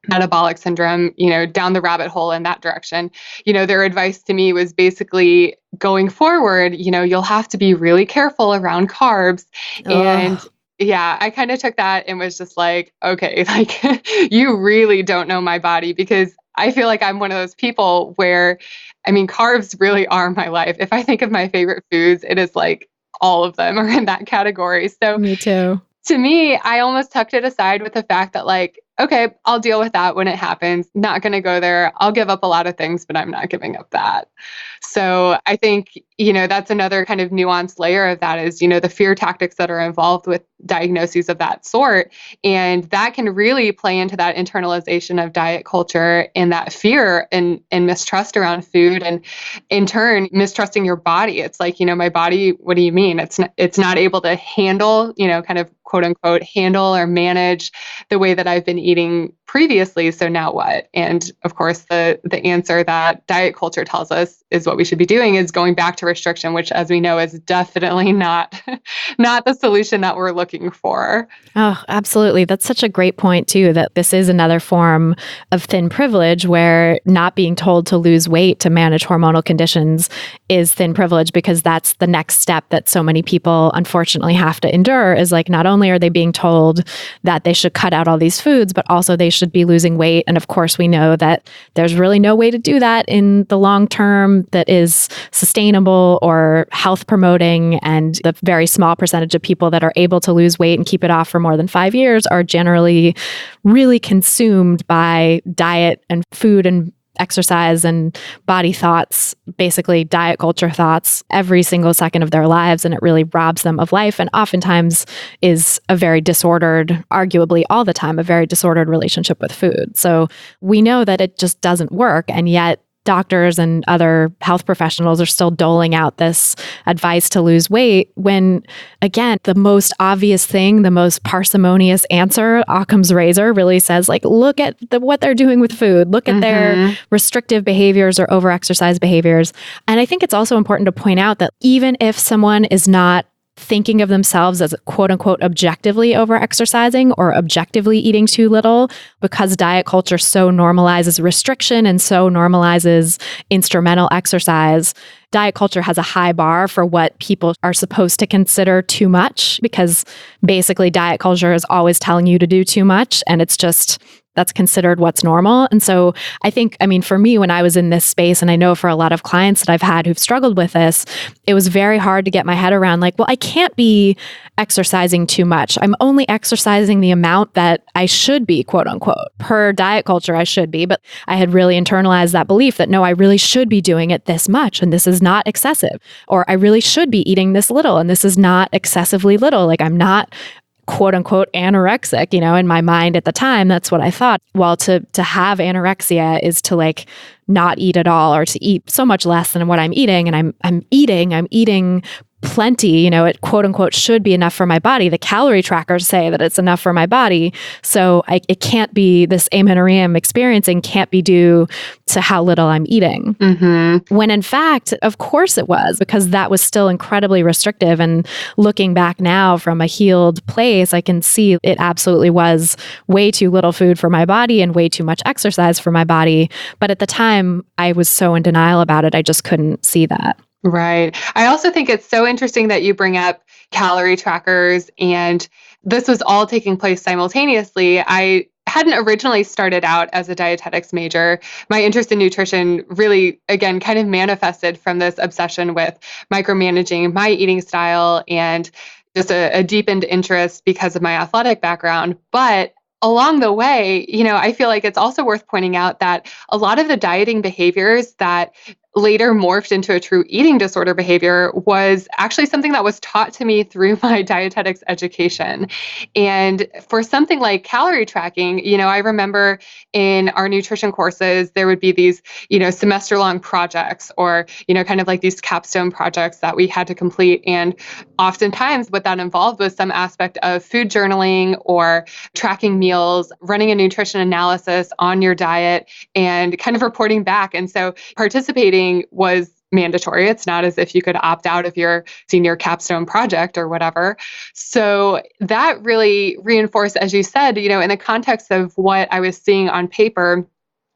metabolic syndrome, down the rabbit hole in that direction, their advice to me was basically, going forward, you'll have to be really careful around carbs. And yeah, I kind of took that and was just like, okay, like you really don't know my body, because I feel like I'm one of those people where, carbs really are my life. If I think of my favorite foods, it is like all of them are in that category. So me too. To me, I almost tucked it aside with the fact that, like, okay, I'll deal with that when it happens. Not going to go there. I'll give up a lot of things, but I'm not giving up that. So I think, that's another kind of nuanced layer of that is, the fear tactics that are involved with diagnoses of that sort. And that can really play into that internalization of diet culture and that fear and mistrust around food, and in turn, mistrusting your body. It's like, my body, what do you mean? It's not able to handle, kind of quote unquote, handle or manage the way that I've been eating previously. So now what? And of course, the answer that diet culture tells us is what we should be doing is going back to restriction, which, as we know, is definitely not the solution that we're looking for. Oh, absolutely. That's such a great point too, that this is another form of thin privilege, where not being told to lose weight to manage hormonal conditions is thin privilege, because that's the next step that so many people unfortunately have to endure, is like, not only are they being told that they should cut out all these foods, but also they should be losing weight. And of course, we know that there's really no way to do that in the long term that is sustainable or health promoting. And the very small percentage of people that are able to lose weight and keep it off for more than 5 years are generally really consumed by diet and food and exercise and body thoughts, basically diet culture thoughts, every single second of their lives. And it really robs them of life, and oftentimes is a very disordered, arguably all the time, a very disordered relationship with food. So we know that it just doesn't work. And yet doctors and other health professionals are still doling out this advice to lose weight, when, again, the most obvious thing, the most parsimonious answer, Occam's razor, really says, like, look at what they're doing with food. Look at their restrictive behaviors or overexercise behaviors. And I think it's also important to point out that even if someone is not thinking of themselves as quote unquote objectively overexercising or objectively eating too little, because diet culture so normalizes restriction and so normalizes instrumental exercise, diet culture has a high bar for what people are supposed to consider too much, because basically diet culture is always telling you to do too much, and it's just that's considered what's normal. And so I think, for me, when I was in this space, and I know for a lot of clients that I've had who've struggled with this, it was very hard to get my head around, like, well, I can't be exercising too much. I'm only exercising the amount that I should be, quote unquote. Per diet culture, I should be. But I had really internalized that belief that, no, I really should be doing it this much, and this is not excessive. Or I really should be eating this little, and this is not excessively little. Like, I'm not quote unquote anorexic, in my mind at the time, that's what I thought. Well, to have anorexia is to like not eat at all, or to eat so much less than what I'm eating. And I'm eating plenty, it quote unquote should be enough for my body. The calorie trackers say that it's enough for my body. So it can't be, this amenorrhea I'm experiencing can't be due to how little I'm eating. When in fact, of course it was, because that was still incredibly restrictive. And looking back now from a healed place, I can see it absolutely was way too little food for my body and way too much exercise for my body. But at the time, I was so in denial about it, I just couldn't see that. Right. I also think it's so interesting that you bring up calorie trackers, and this was all taking place simultaneously. I hadn't originally started out as a dietetics major. My interest in nutrition really, again, kind of manifested from this obsession with micromanaging my eating style and just a deepened interest because of my athletic background. But along the way, I feel like it's also worth pointing out that a lot of the dieting behaviors that later morphed into a true eating disorder behavior was actually something that was taught to me through my dietetics education. And for something like calorie tracking, I remember in our nutrition courses, there would be these, semester-long projects or, kind of like these capstone projects that we had to complete. And oftentimes what that involved was some aspect of food journaling or tracking meals, running a nutrition analysis on your diet, and kind of reporting back. And so participating was mandatory. It's not as if you could opt out of your senior capstone project or whatever. So that really reinforced, as you said, in the context of what I was seeing on paper,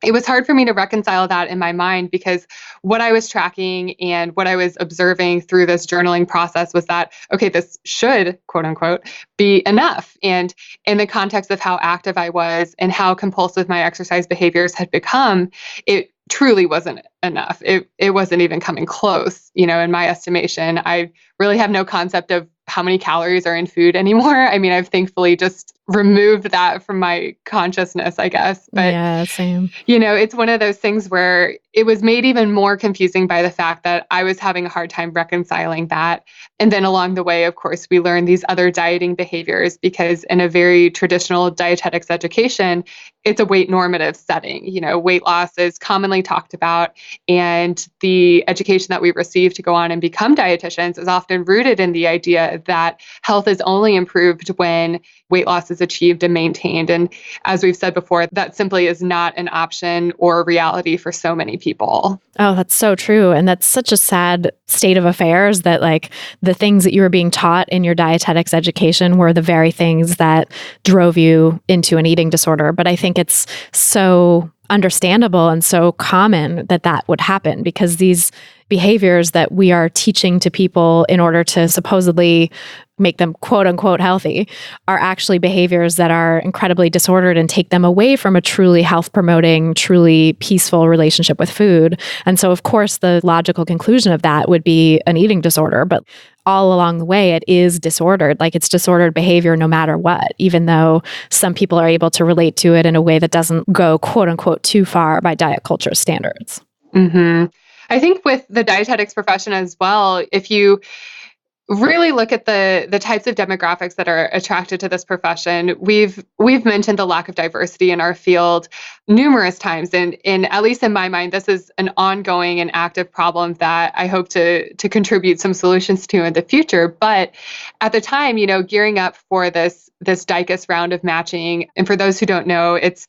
it was hard for me to reconcile that in my mind because what I was tracking and what I was observing through this journaling process was that, okay, this should, quote unquote, be enough. And in the context of how active I was and how compulsive my exercise behaviors had become, it truly wasn't enough. It wasn't even coming close, in my estimation. I really have no concept of how many calories are in food anymore. I mean, I've thankfully just removed that from my consciousness, I guess. But yeah, same. It's one of those things where it was made even more confusing by the fact that I was having a hard time reconciling that. And then along the way, of course, we learned these other dieting behaviors because in a very traditional dietetics education, it's a weight normative setting. Weight loss is commonly talked about, and the education that we receive to go on and become dietitians is often rooted in the idea that health is only improved when weight loss is achieved and maintained. And as we've said before, that simply is not an option or a reality for so many people. Oh, that's so true. And that's such a sad state of affairs that like the things that you were being taught in your dietetics education were the very things that drove you into an eating disorder. But I think it's so understandable and so common that that would happen because these behaviors that we are teaching to people in order to supposedly make them quote unquote healthy are actually behaviors that are incredibly disordered and take them away from a truly health promoting, truly peaceful relationship with food. And so of course the logical conclusion of that would be an eating disorder, but all along the way it is disordered. Like it's disordered behavior no matter what, even though some people are able to relate to it in a way that doesn't go quote unquote too far by diet culture standards. Mm-hmm. I think with the dietetics profession as well, if you really look at the types of demographics that are attracted to this profession, we've mentioned the lack of diversity in our field numerous times. And at least in my mind, this is an ongoing and active problem that I hope to contribute some solutions to in the future. But at the time, gearing up for this DICUS round of matching, and for those who don't know, it's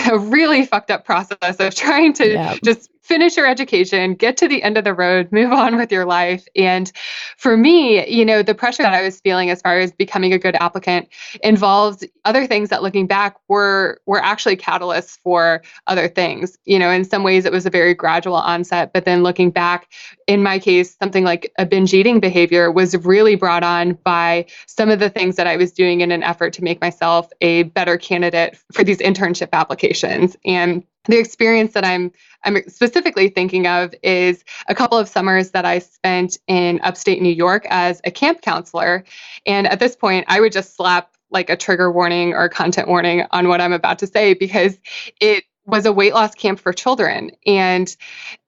a really fucked up process of trying to just finish your education, get to the end of the road, move on with your life. And for me, the pressure that I was feeling as far as becoming a good applicant involved other things that looking back were actually catalysts for other things. In some ways it was a very gradual onset, but then looking back, in my case, something like a binge eating behavior was really brought on by some of the things that I was doing in an effort to make myself a better candidate for these internship applications. And the experience that I'm specifically thinking of is a couple of summers that I spent in upstate New York as a camp counselor. And at this point, I would just slap like a trigger warning or content warning on what I'm about to say because it was a weight loss camp for children. And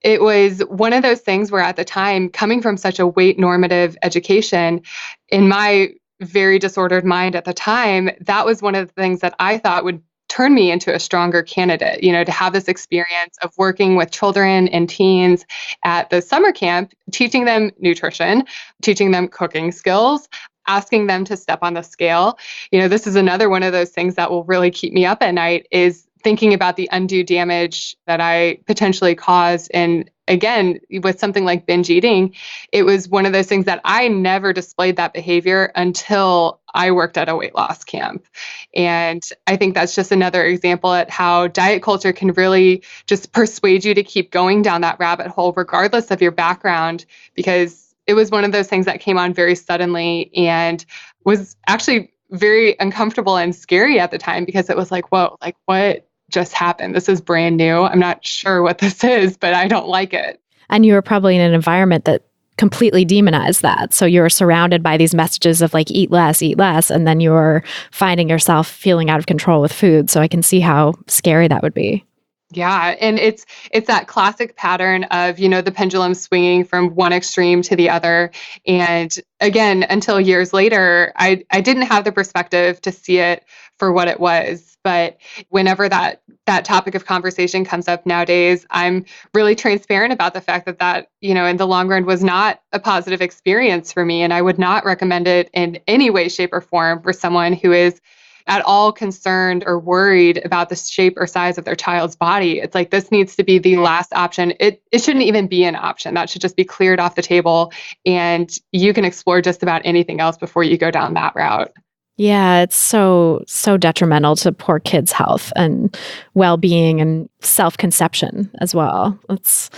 it was one of those things where at the time, coming from such a weight normative education, in my very disordered mind at the time, that was one of the things that I thought would turn me into a stronger candidate, to have this experience of working with children and teens at the summer camp, teaching them nutrition, teaching them cooking skills, asking them to step on the scale. This is another one of those things that will really keep me up at night is thinking about the undue damage that I potentially caused. And again, with something like binge eating, it was one of those things that I never displayed that behavior until I worked at a weight loss camp. And I think that's just another example at how diet culture can really just persuade you to keep going down that rabbit hole, regardless of your background, because it was one of those things that came on very suddenly and was actually very uncomfortable and scary at the time because it was like, whoa, like what just happened? This is brand new. I'm not sure what this is, but I don't like it. And you were probably in an environment that completely demonized that. So you were surrounded by these messages of like, eat less, and then you're finding yourself feeling out of control with food. So I can see how scary that would be. Yeah. And it's that classic pattern of, you know, the pendulum swinging from one extreme to the other. And again, until years later, I didn't have the perspective to see it for what it was. But whenever that topic of conversation comes up nowadays, I'm really transparent about the fact that, you know, in the long run was not a positive experience for me. And I would not recommend it in any way, shape, or form for someone who is at all concerned or worried about the shape or size of their child's body. It's like, this needs to be the last option. It shouldn't even be an option. That should just be cleared off the table. And you can explore just about anything else before you go down that route. Yeah, it's so detrimental to poor kids' health and well-being and self-conception as well. It's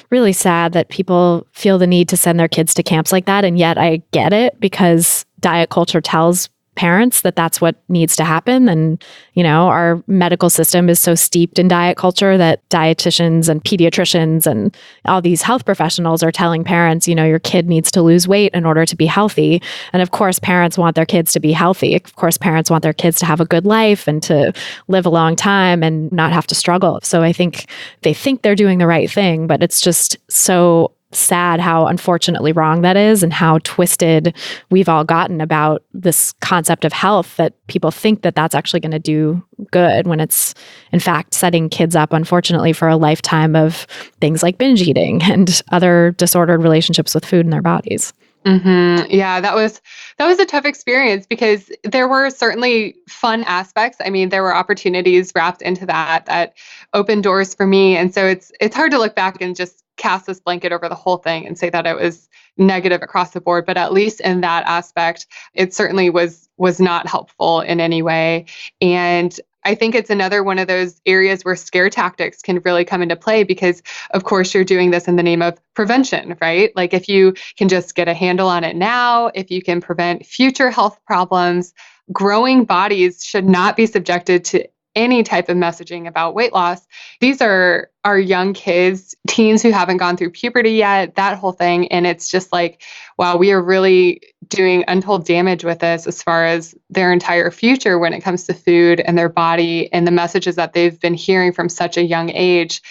really sad that people feel the need to send their kids to camps like that. And yet I get it, because diet culture tells parents that that's what needs to happen. And, you know, our medical system is so steeped in diet culture that dietitians and pediatricians and all these health professionals are telling parents, you know, your kid needs to lose weight in order to be healthy. And of course, parents want their kids to be healthy. Of course, parents want their kids to have a good life and to live a long time and not have to struggle. So I think they think they're doing the right thing, but it's just so sad how unfortunately wrong that is, and how twisted we've all gotten about this concept of health, that people think that that's actually going to do good when it's in fact setting kids up, unfortunately, for a lifetime of things like binge eating and other disordered relationships with food in their bodies. Mm-hmm. Yeah, that was a tough experience, because there were certainly fun aspects. I mean, there were opportunities wrapped into that opened doors for me. And so it's hard to look back and just cast this blanket over the whole thing and say that it was negative across the board. But at least in that aspect, it certainly was not helpful in any way. And I think it's another one of those areas where scare tactics can really come into play, because of course you're doing this in the name of prevention, right? Like, if you can just get a handle on it now, if you can prevent future health problems, growing bodies should not be subjected to any type of messaging about weight loss. These are our young kids, teens who haven't gone through puberty yet, that whole thing. And it's just like, wow, we are really doing untold damage with this as far as their entire future when it comes to food and their body and the messages that they've been hearing from such a young age.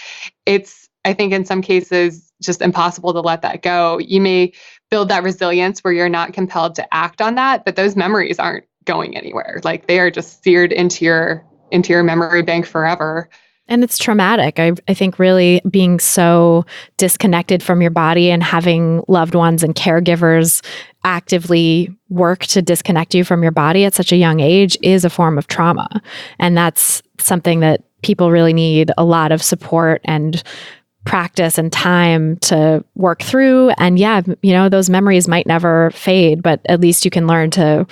It's, I think in some cases, just impossible to let that go. You may build that resilience where you're not compelled to act on that, but those memories aren't going anywhere. Like, they are just seared into your memory bank forever. And it's traumatic. I think really being so disconnected from your body and having loved ones and caregivers actively work to disconnect you from your body at such a young age is a form of trauma. And that's something that people really need a lot of support and practice and time to work through. And yeah, you know, those memories might never fade, but at least you can learn to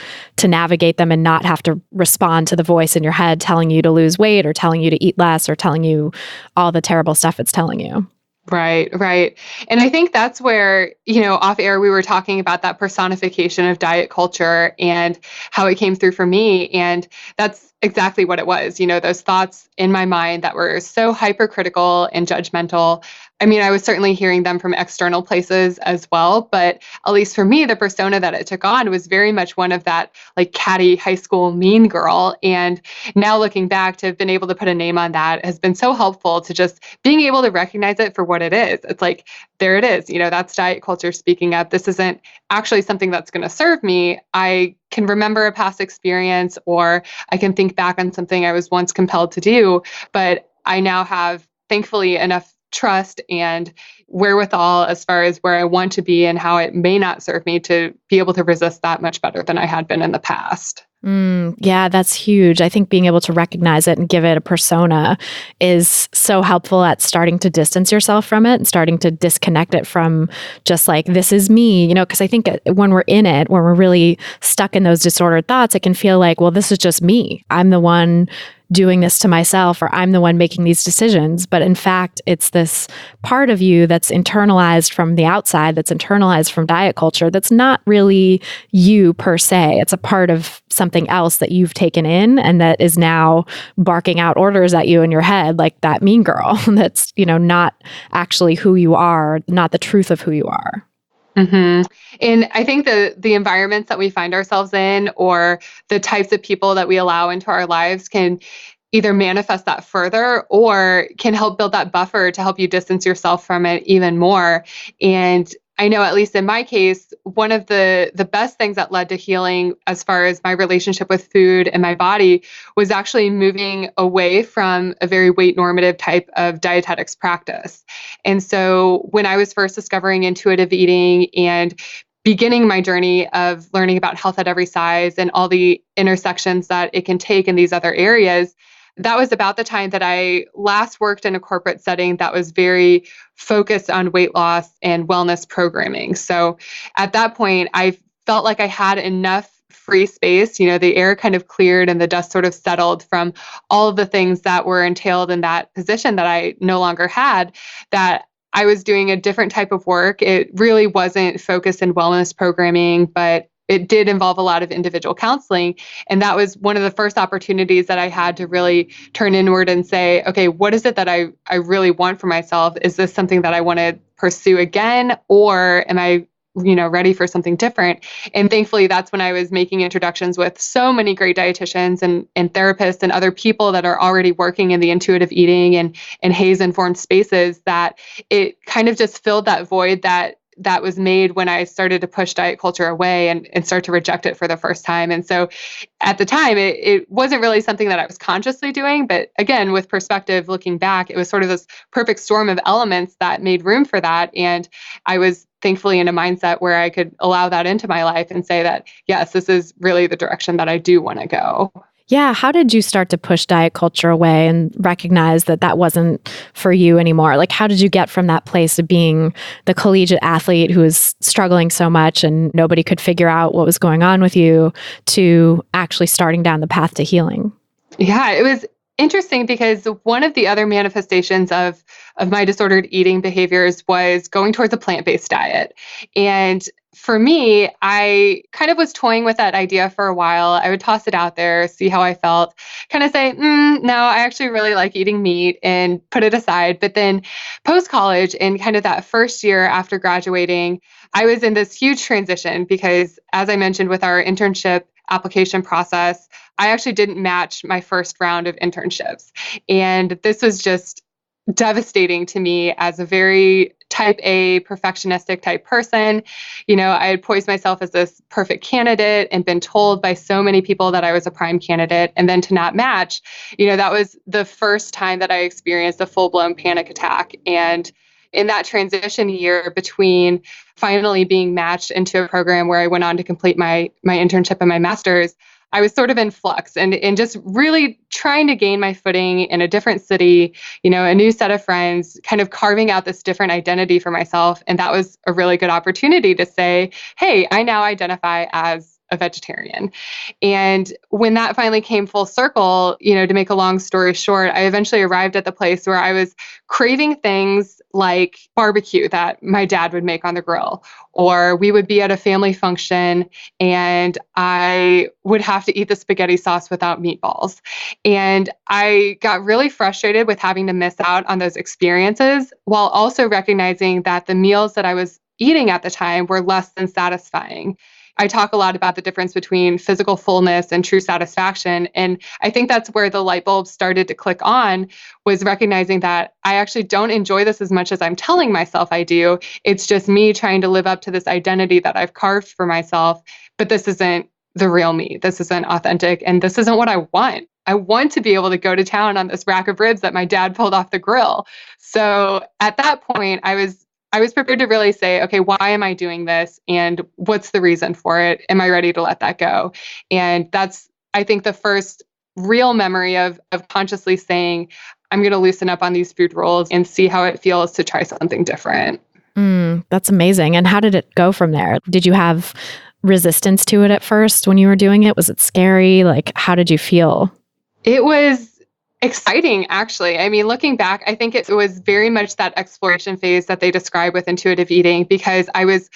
navigate them and not have to respond to the voice in your head telling you to lose weight or telling you to eat less or telling you all the terrible stuff it's telling you. Right. And I think that's where, you know, off air, we were talking about that personification of diet culture and how it came through for me. And that's exactly what it was. You know, those thoughts in my mind that were so hypercritical and judgmental. I mean, I was certainly hearing them from external places as well, but at least for me, the persona that it took on was very much one of that like catty high school mean girl. And now looking back, to have been able to put a name on that has been so helpful, to just being able to recognize it for what it is. It's like, there it is. You know, that's diet culture speaking up. This isn't actually something that's going to serve me. I can remember a past experience, or I can think back on something I was once compelled to do, but I now have, thankfully, enough trust and wherewithal as far as where I want to be and how it may not serve me to be able to resist that much better than I had been in the past. Yeah, that's huge. I think being able to recognize it and give it a persona is so helpful at starting to distance yourself from it and starting to disconnect it from just like, this is me, you know, because I think when we're in it, when we're really stuck in those disordered thoughts, it can feel like, well, this is just me. I'm the one doing this to myself, or I'm the one making these decisions. But in fact, it's this part of you that's internalized from the outside, that's internalized from diet culture, that's not really you per se. It's a part of something else that you've taken in and that is now barking out orders at you in your head, like that mean girl that's, not actually who you are, not the truth of who you are. Mm-hmm. And I think the environments that we find ourselves in, or the types of people that we allow into our lives, can either manifest that further or can help build that buffer to help you distance yourself from it even more. And I know, at least in my case, one of the best things that led to healing as far as my relationship with food and my body was actually moving away from a very weight normative type of dietetics practice. And so when I was first discovering intuitive eating and beginning my journey of learning about health at every size and all the intersections that it can take in these other areas, that was about the time that I last worked in a corporate setting that was very focused on weight loss and wellness programming. So at that point, I felt like I had enough free space. The air kind of cleared and the dust sort of settled from all of the things that were entailed in that position that I no longer had, that I was doing a different type of work. It really wasn't focused in wellness programming, but it did involve a lot of individual counseling. And that was one of the first opportunities that I had to really turn inward and say, okay, what is it that I really want for myself? Is this something that I want to pursue again? Or am I ready for something different? And thankfully, that's when I was making introductions with so many great dietitians and therapists and other people that are already working in the intuitive eating and HAES-informed spaces, that it kind of just filled that void that was made when I started to push diet culture away and start to reject it for the first time. And so at the time, it wasn't really something that I was consciously doing. But again, with perspective, looking back, it was sort of this perfect storm of elements that made room for that. And I was thankfully in a mindset where I could allow that into my life and say that, yes, this is really the direction that I do want to go. Yeah. How did you start to push diet culture away and recognize that that wasn't for you anymore? Like, how did you get from that place of being the collegiate athlete who was struggling so much and nobody could figure out what was going on with you to actually starting down the path to healing? Yeah, it was interesting because one of the other manifestations of my disordered eating behaviors was going towards a plant-based diet. And for me, I kind of was toying with that idea for a while. I would toss it out there, see how I felt, kind of say, no, I actually really like eating meat, and put it aside. But then post-college and kind of that first year after graduating, I was in this huge transition because, as I mentioned, with our internship application process, I actually didn't match my first round of internships. And this was just devastating to me as a very type A perfectionistic type person. I had poised myself as this perfect candidate and been told by so many people that I was a prime candidate, and then to not match, that was the first time that I experienced a full-blown panic attack. And in that transition year between finally being matched into a program where I went on to complete my internship and my master's, I was sort of in flux and just really trying to gain my footing in a different city, a new set of friends, kind of carving out this different identity for myself. And that was a really good opportunity to say, hey, I now identify as a vegetarian. And when that finally came full circle, to make a long story short, I eventually arrived at the place where I was craving things like barbecue that my dad would make on the grill, or we would be at a family function and I would have to eat the spaghetti sauce without meatballs. And I got really frustrated with having to miss out on those experiences, while also recognizing that the meals that I was eating at the time were less than satisfying. I talk a lot about the difference between physical fullness and true satisfaction. And I think that's where the light bulb started to click on, was recognizing that I actually don't enjoy this as much as I'm telling myself I do. It's just me trying to live up to this identity that I've carved for myself. But this isn't the real me. This isn't authentic. And this isn't what I want. I want to be able to go to town on this rack of ribs that my dad pulled off the grill. So at that point, I was prepared to really say, okay, why am I doing this? And what's the reason for it? Am I ready to let that go? And that's, I think, the first real memory of consciously saying, I'm going to loosen up on these food rules and see how it feels to try something different. That's amazing. And how did it go from there? Did you have resistance to it at first when you were doing it? Was it scary? Like, how did you feel? It was exciting, actually. I mean, looking back, I think it was very much that exploration phase that they describe with intuitive eating, because I was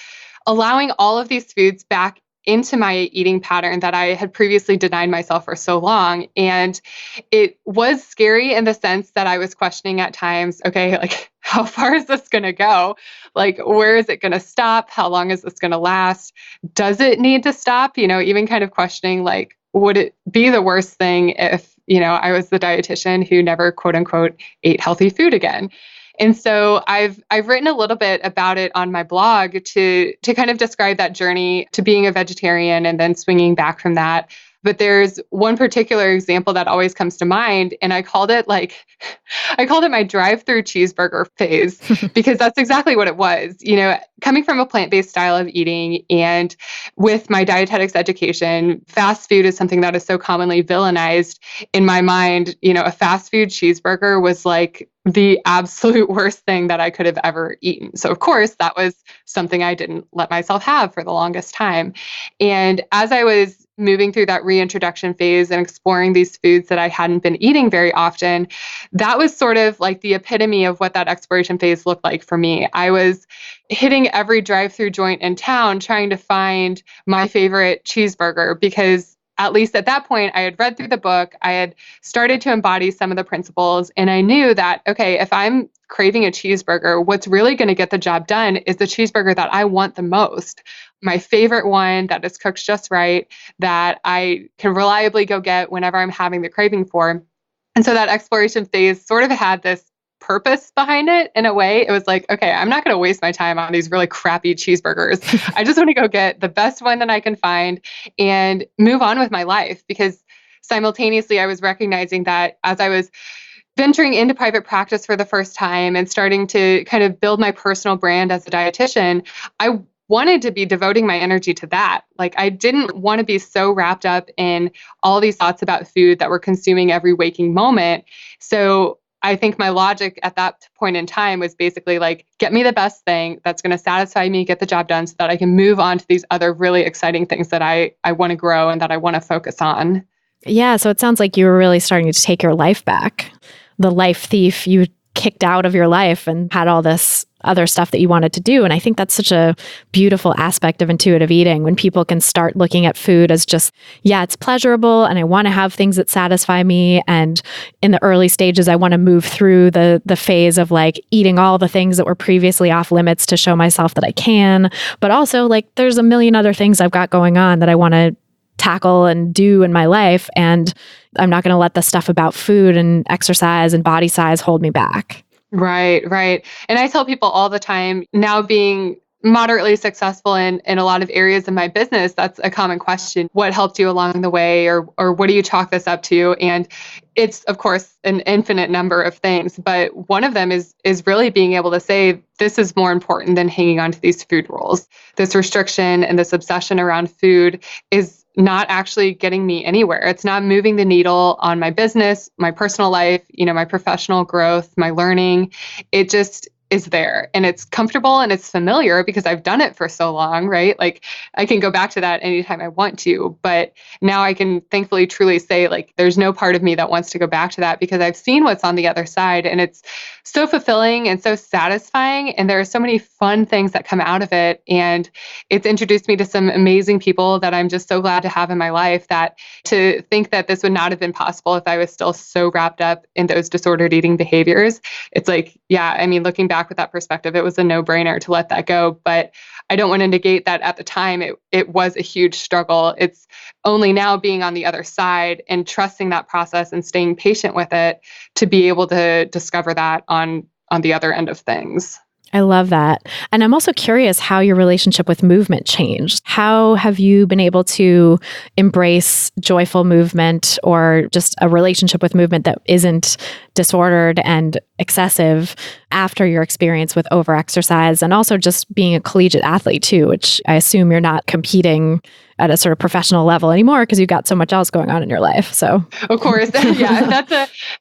allowing all of these foods back into my eating pattern that I had previously denied myself for so long. And it was scary in the sense that I was questioning at times, okay, like, how far is this going to go? Like, where is it going to stop? How long is this going to last? Does it need to stop? Even kind of questioning, like, would it be the worst thing if, I was the dietitian who never, quote unquote, ate healthy food again? And so I've written a little bit about it on my blog to kind of describe that journey to being a vegetarian and then swinging back from that. But there's one particular example that always comes to mind, and I called it my drive-through cheeseburger phase, because that's exactly what it was. Coming from a plant-based style of eating and with my dietetics education, fast food is something that is so commonly villainized. In my mind, a fast food cheeseburger was like the absolute worst thing that I could have ever eaten. So of course, that was something I didn't let myself have for the longest time. And as I was moving through that reintroduction phase and exploring these foods that I hadn't been eating very often, that was sort of like the epitome of what that exploration phase looked like for me. I was hitting every drive-through joint in town trying to find my favorite cheeseburger, because at least at that point, I had read through the book, I had started to embody some of the principles, and I knew that, okay, if I'm craving a cheeseburger, what's really going to get the job done is the cheeseburger that I want the most. My favorite one that is cooked just right, that I can reliably go get whenever I'm having the craving for. And so that exploration phase sort of had this purpose behind it in a way. It was like, okay, I'm not going to waste my time on these really crappy cheeseburgers. I just want to go get the best one that I can find and move on with my life, because simultaneously I was recognizing that as I was venturing into private practice for the first time and starting to kind of build my personal brand as a dietitian, I wanted to be devoting my energy to that. Like, I didn't want to be so wrapped up in all these thoughts about food that were consuming every waking moment. So I think my logic at that point in time was basically like, get me the best thing that's going to satisfy me, get the job done so that I can move on to these other really exciting things that I want to grow and that I want to focus on. Yeah. So it sounds like you were really starting to take your life back. The life thief you kicked out of your life and had all this other stuff that you wanted to do. And I think that's such a beautiful aspect of intuitive eating, when people can start looking at food as just, yeah, it's pleasurable and I want to have things that satisfy me. And in the early stages, I want to move through the phase of like eating all the things that were previously off limits to show myself that I can. But also, like, there's a million other things I've got going on that I want to tackle and do in my life. And I'm not going to let the stuff about food and exercise and body size hold me back. Right, right. And I tell people all the time, now being moderately successful in a lot of areas of my business, that's a common question. What helped you along the way, or what do you chalk this up to? And it's, of course, an infinite number of things, but one of them is really being able to say, this is more important than hanging on to these food rules. This restriction and this obsession around food is not actually getting me anywhere. It's not moving the needle on my business, my personal life, my professional growth, my learning. It just is there, and it's comfortable and it's familiar because I've done it for so long, right? Like, I can go back to that anytime I want to, but now I can thankfully truly say, like, there's no part of me that wants to go back to that, because I've seen what's on the other side, and it's so fulfilling and so satisfying. And there are so many fun things that come out of it. And it's introduced me to some amazing people that I'm just so glad to have in my life, that to think that this would not have been possible if I was still so wrapped up in those disordered eating behaviors. It's like, yeah, I mean, looking back with that perspective, it was a no-brainer to let that go. But I don't want to negate that at the time it was a huge struggle. It's only now being on the other side and trusting that process and staying patient with it to be able to discover that on the other end of things. I love that. And I'm also curious how your relationship with movement changed. How have you been able to embrace joyful movement, or just a relationship with movement that isn't disordered and excessive, after your experience with overexercise, and also just being a collegiate athlete too, which I assume you're not competing at a sort of professional level anymore because you've got so much else going on in your life. So, of course, yeah,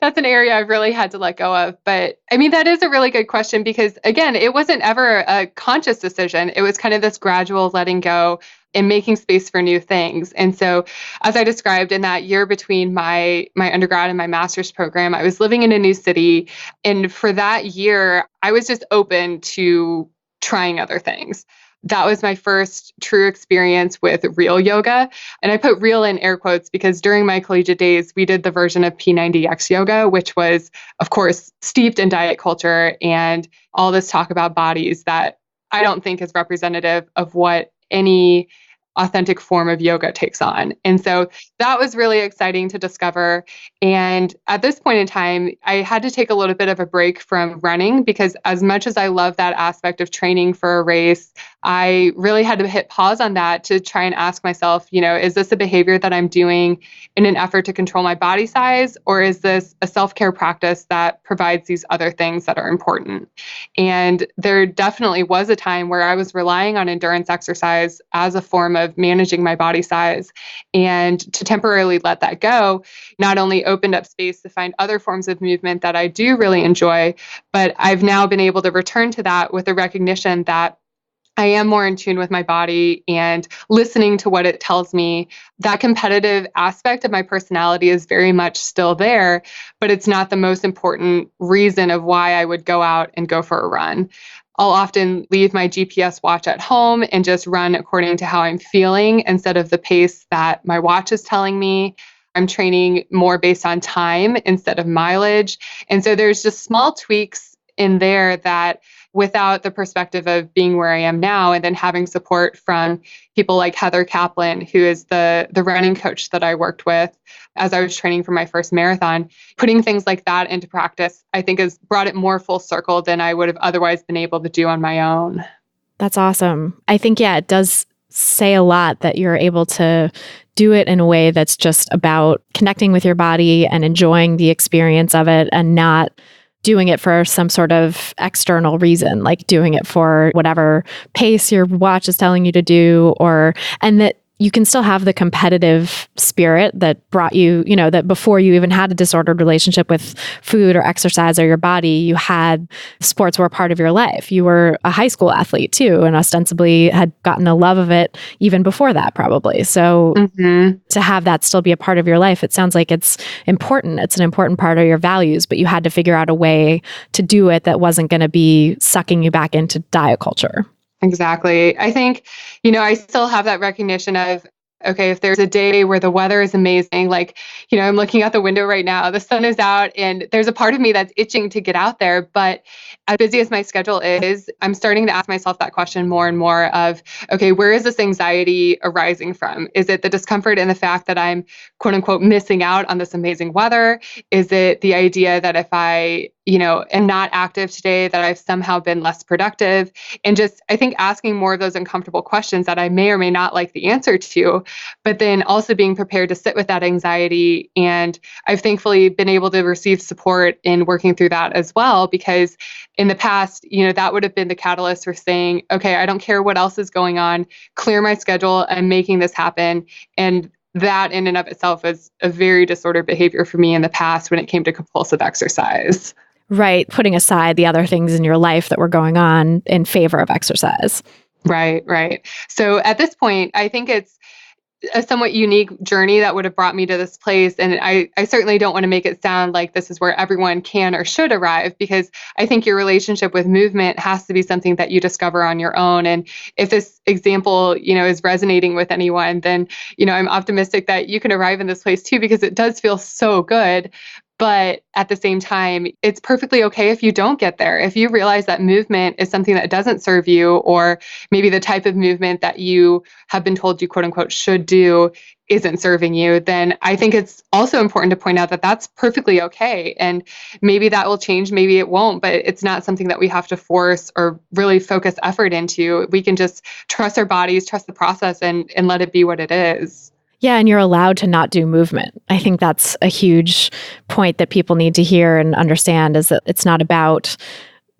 that's an area I've really had to let go of. But I mean, that is a really good question, because again, it wasn't ever a conscious decision. It was kind of this gradual letting go. and making space for new things. And so, as I described, in that year between my undergrad and my master's program, I was living in a new city. And for that year, I was just open to trying other things. That was my first true experience with real yoga. And I put real in air quotes because during my collegiate days, we did the version of P90X yoga, which was, of course, steeped in diet culture and all this talk about bodies that I don't think is representative of what any authentic form of yoga takes on. And so that was really exciting to discover. And at this point in time, I had to take a little bit of a break from running because as much as I love that aspect of training for a race, I really had to hit pause on that to try and ask myself, is this a behavior that I'm doing in an effort to control my body size, or is this a self-care practice that provides these other things that are important? And there definitely was a time where I was relying on endurance exercise as a form of managing my body size. And to temporarily let that go, not only opened up space to find other forms of movement that I do really enjoy, but I've now been able to return to that with the recognition that I am more in tune with my body and listening to what it tells me. That competitive aspect of my personality is very much still there, but it's not the most important reason of why I would go out and go for a run. I'll often leave my GPS watch at home and just run according to how I'm feeling instead of the pace that my watch is telling me. I'm training more based on time instead of mileage. And so there's just small tweaks in there that without the perspective of being where I am now and then having support from people like Heather Kaplan, who is the running coach that I worked with as I was training for my first marathon, putting things like that into practice, I think has brought it more full circle than I would have otherwise been able to do on my own. That's awesome. I think, it does say a lot that you're able to do it in a way that's just about connecting with your body and enjoying the experience of it and not doing it for some sort of external reason, like doing it for whatever pace your watch is telling you to do, and that you can still have the competitive spirit that brought you, that before you even had a disordered relationship with food or exercise or your body, you had sports were a part of your life. You were a high school athlete too, and ostensibly had gotten a love of it even before that, probably. So to have that still be a part of your life, it sounds like it's important. It's an important part of your values, but you had to figure out a way to do it that wasn't going to be sucking you back into diet culture. Exactly. I think, I still have that recognition of, okay, if there's a day where the weather is amazing, like, I'm looking out the window right now, the sun is out, and there's a part of me that's itching to get out there. But as busy as my schedule is, I'm starting to ask myself that question more and more of, okay, where is this anxiety arising from? Is it the discomfort in the fact that I'm, quote unquote, missing out on this amazing weather? Is it the idea that if I am not active today, that I've somehow been less productive? And just, I think, asking more of those uncomfortable questions that I may or may not like the answer to, but then also being prepared to sit with that anxiety. And I've thankfully been able to receive support in working through that as well, because in the past, that would have been the catalyst for saying, okay, I don't care what else is going on, clear my schedule and making this happen. And that in and of itself is a very disordered behavior for me in the past when it came to compulsive exercise. Right. Putting aside the other things in your life that were going on in favor of exercise. Right. So at this point, I think it's a somewhat unique journey that would have brought me to this place. And I certainly don't want to make it sound like this is where everyone can or should arrive, because I think your relationship with movement has to be something that you discover on your own. And if this example, is resonating with anyone, then, I'm optimistic that you can arrive in this place too, because it does feel so good. But at the same time, it's perfectly okay if you don't get there. If you realize that movement is something that doesn't serve you, or maybe the type of movement that you have been told you, quote unquote, should do isn't serving you, then I think it's also important to point out that that's perfectly okay. And maybe that will change, maybe it won't, but it's not something that we have to force or really focus effort into. We can just trust our bodies, trust the process, and let it be what it is. Yeah, and you're allowed to not do movement. I think that's a huge point that people need to hear and understand, is that it's not about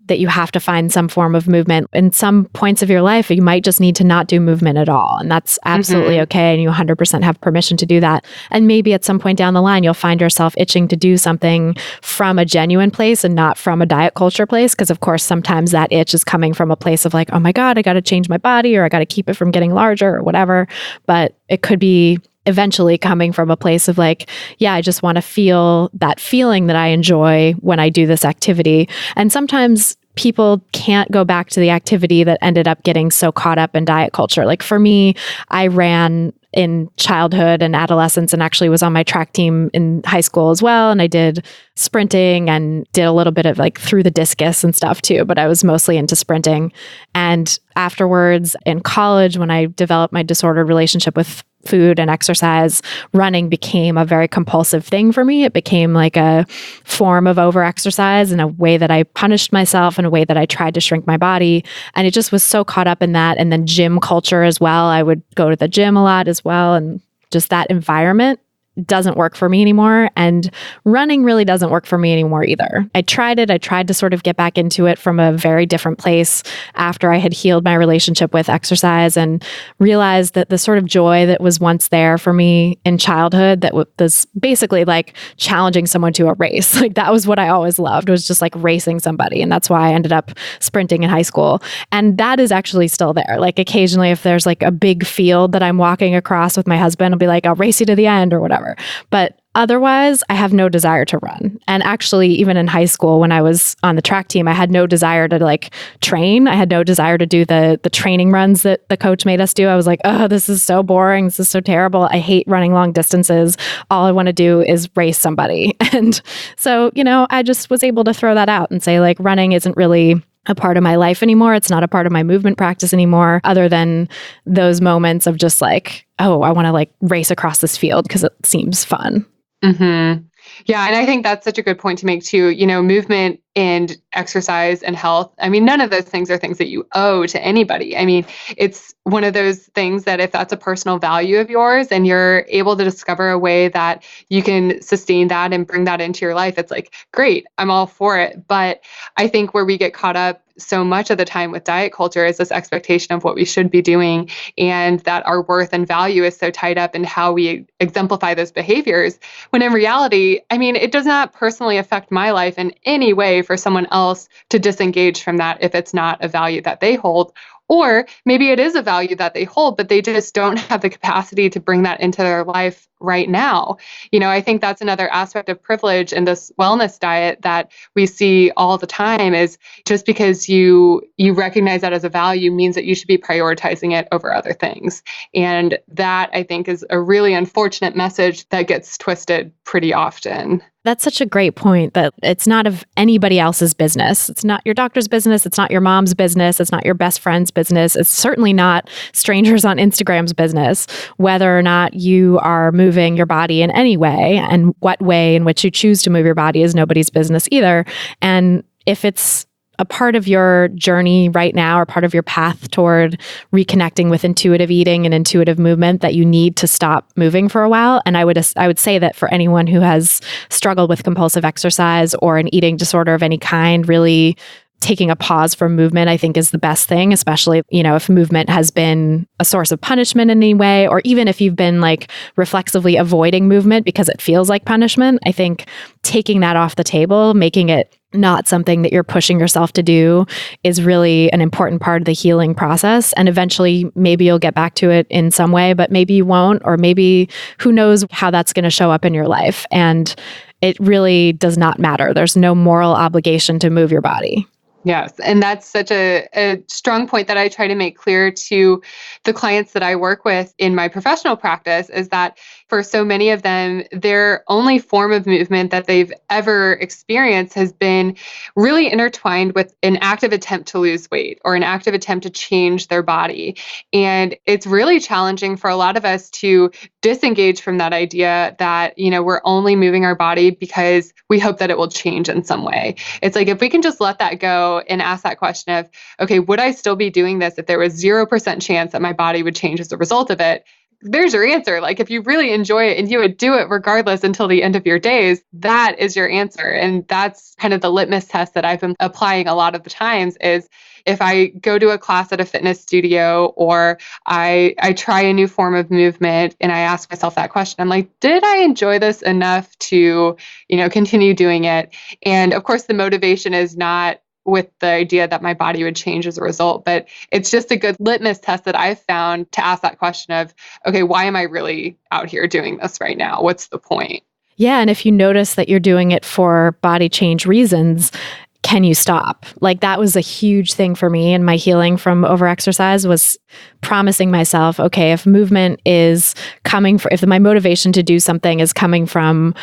that you have to find some form of movement. In some points of your life, you might just need to not do movement at all. And that's absolutely okay. And you 100% have permission to do that. And maybe at some point down the line, you'll find yourself itching to do something from a genuine place and not from a diet culture place. Because of course, sometimes that itch is coming from a place of like, oh my God, I got to change my body, or I got to keep it from getting larger or whatever. But it could be eventually coming from a place of like, yeah, I just want to feel that feeling that I enjoy when I do this activity. And sometimes people can't go back to the activity that ended up getting so caught up in diet culture. Like for me, I ran in childhood and adolescence and actually was on my track team in high school as well. And I did sprinting and did a little bit of like through the discus and stuff too, but I was mostly into sprinting. And afterwards in college, when I developed my disordered relationship with food and exercise, running became a very compulsive thing for me. It became like a form of over-exercise in a way that I punished myself, in a way that I tried to shrink my body. And it just was so caught up in that. And then gym culture as well. I would go to the gym a lot as well. And just that environment doesn't work for me anymore. And running really doesn't work for me anymore either. I tried it. I tried to sort of get back into it from a very different place after I had healed my relationship with exercise and realized that the sort of joy that was once there for me in childhood, that was basically like challenging someone to a race. Like that was what I always loved, was just like racing somebody. And that's why I ended up sprinting in high school. And that is actually still there. Like occasionally if there's like a big field that I'm walking across with my husband, I'll be like, I'll race you to the end or whatever. But otherwise, I have no desire to run. And actually, even in high school, when I was on the track team, I had no desire to like train. I had no desire to do the training runs that the coach made us do. I was like, oh, this is so boring. This is so terrible. I hate running long distances. All I want to do is race somebody. And so, I just was able to throw that out and say like, running isn't really a part of my life anymore. It's not a part of my movement practice anymore, other than those moments of just like, oh, I want to like race across this field because it seems fun. Mm-hmm. Yeah. And I think that's such a good point to make too. Movement and exercise and health. I mean, none of those things are things that you owe to anybody. I mean, it's one of those things that if that's a personal value of yours and you're able to discover a way that you can sustain that and bring that into your life, it's like, great, I'm all for it. But I think where we get caught up so much of the time with diet culture is this expectation of what we should be doing, and that our worth and value is so tied up in how we exemplify those behaviors. When in reality, I mean, it does not personally affect my life in any way for someone else to disengage from that if it's not a value that they hold. Or maybe it is a value that they hold, but they just don't have the capacity to bring that into their life right now. I think that's another aspect of privilege in this wellness diet that we see all the time, is just because you recognize that as a value means that you should be prioritizing it over other things. And that, I think, is a really unfortunate message that gets twisted pretty often. That's such a great point, that it's not of anybody else's business. It's not your doctor's business. It's not your mom's business. It's not your best friend's business. It's certainly not strangers on Instagram's business, whether or not you are moving your body in any way, and what way in which you choose to move your body is nobody's business either. And if it's a part of your journey right now, or part of your path toward reconnecting with intuitive eating and intuitive movement, that you need to stop moving for a while. And I would say that for anyone who has struggled with compulsive exercise or an eating disorder of any kind, really taking a pause from movement, I think, is the best thing, especially, if movement has been a source of punishment in any way, or even if you've been like reflexively avoiding movement because it feels like punishment. I think taking that off the table, making it not something that you're pushing yourself to do, is really an important part of the healing process. And eventually, maybe you'll get back to it in some way, but maybe you won't, or maybe who knows how that's going to show up in your life. And it really does not matter. There's no moral obligation to move your body. Yes. And that's such a strong point that I try to make clear to the clients that I work with in my professional practice, is that for so many of them, their only form of movement that they've ever experienced has been really intertwined with an active attempt to lose weight or an active attempt to change their body. And it's really challenging for a lot of us to disengage from that idea that, we're only moving our body because we hope that it will change in some way. It's like, if we can just let that go and ask that question of, okay, would I still be doing this if there was 0% chance that my body would change as a result of it? there's your answer. Like if you really enjoy it and you would do it regardless until the end of your days, that is your answer. And that's kind of the litmus test that I've been applying a lot of the times is if I go to a class at a fitness studio or I try a new form of movement and I ask myself that question, I'm like, did I enjoy this enough to, continue doing it? And of course, the motivation is not with the idea that my body would change as a result. But it's just a good litmus test that I've found to ask that question of, okay, why am I really out here doing this right now? What's the point? Yeah. And if you notice that you're doing it for body change reasons, can you stop? Like that was a huge thing for me in my healing from overexercise was promising myself, okay, if movement is coming from, if my motivation to do something is coming from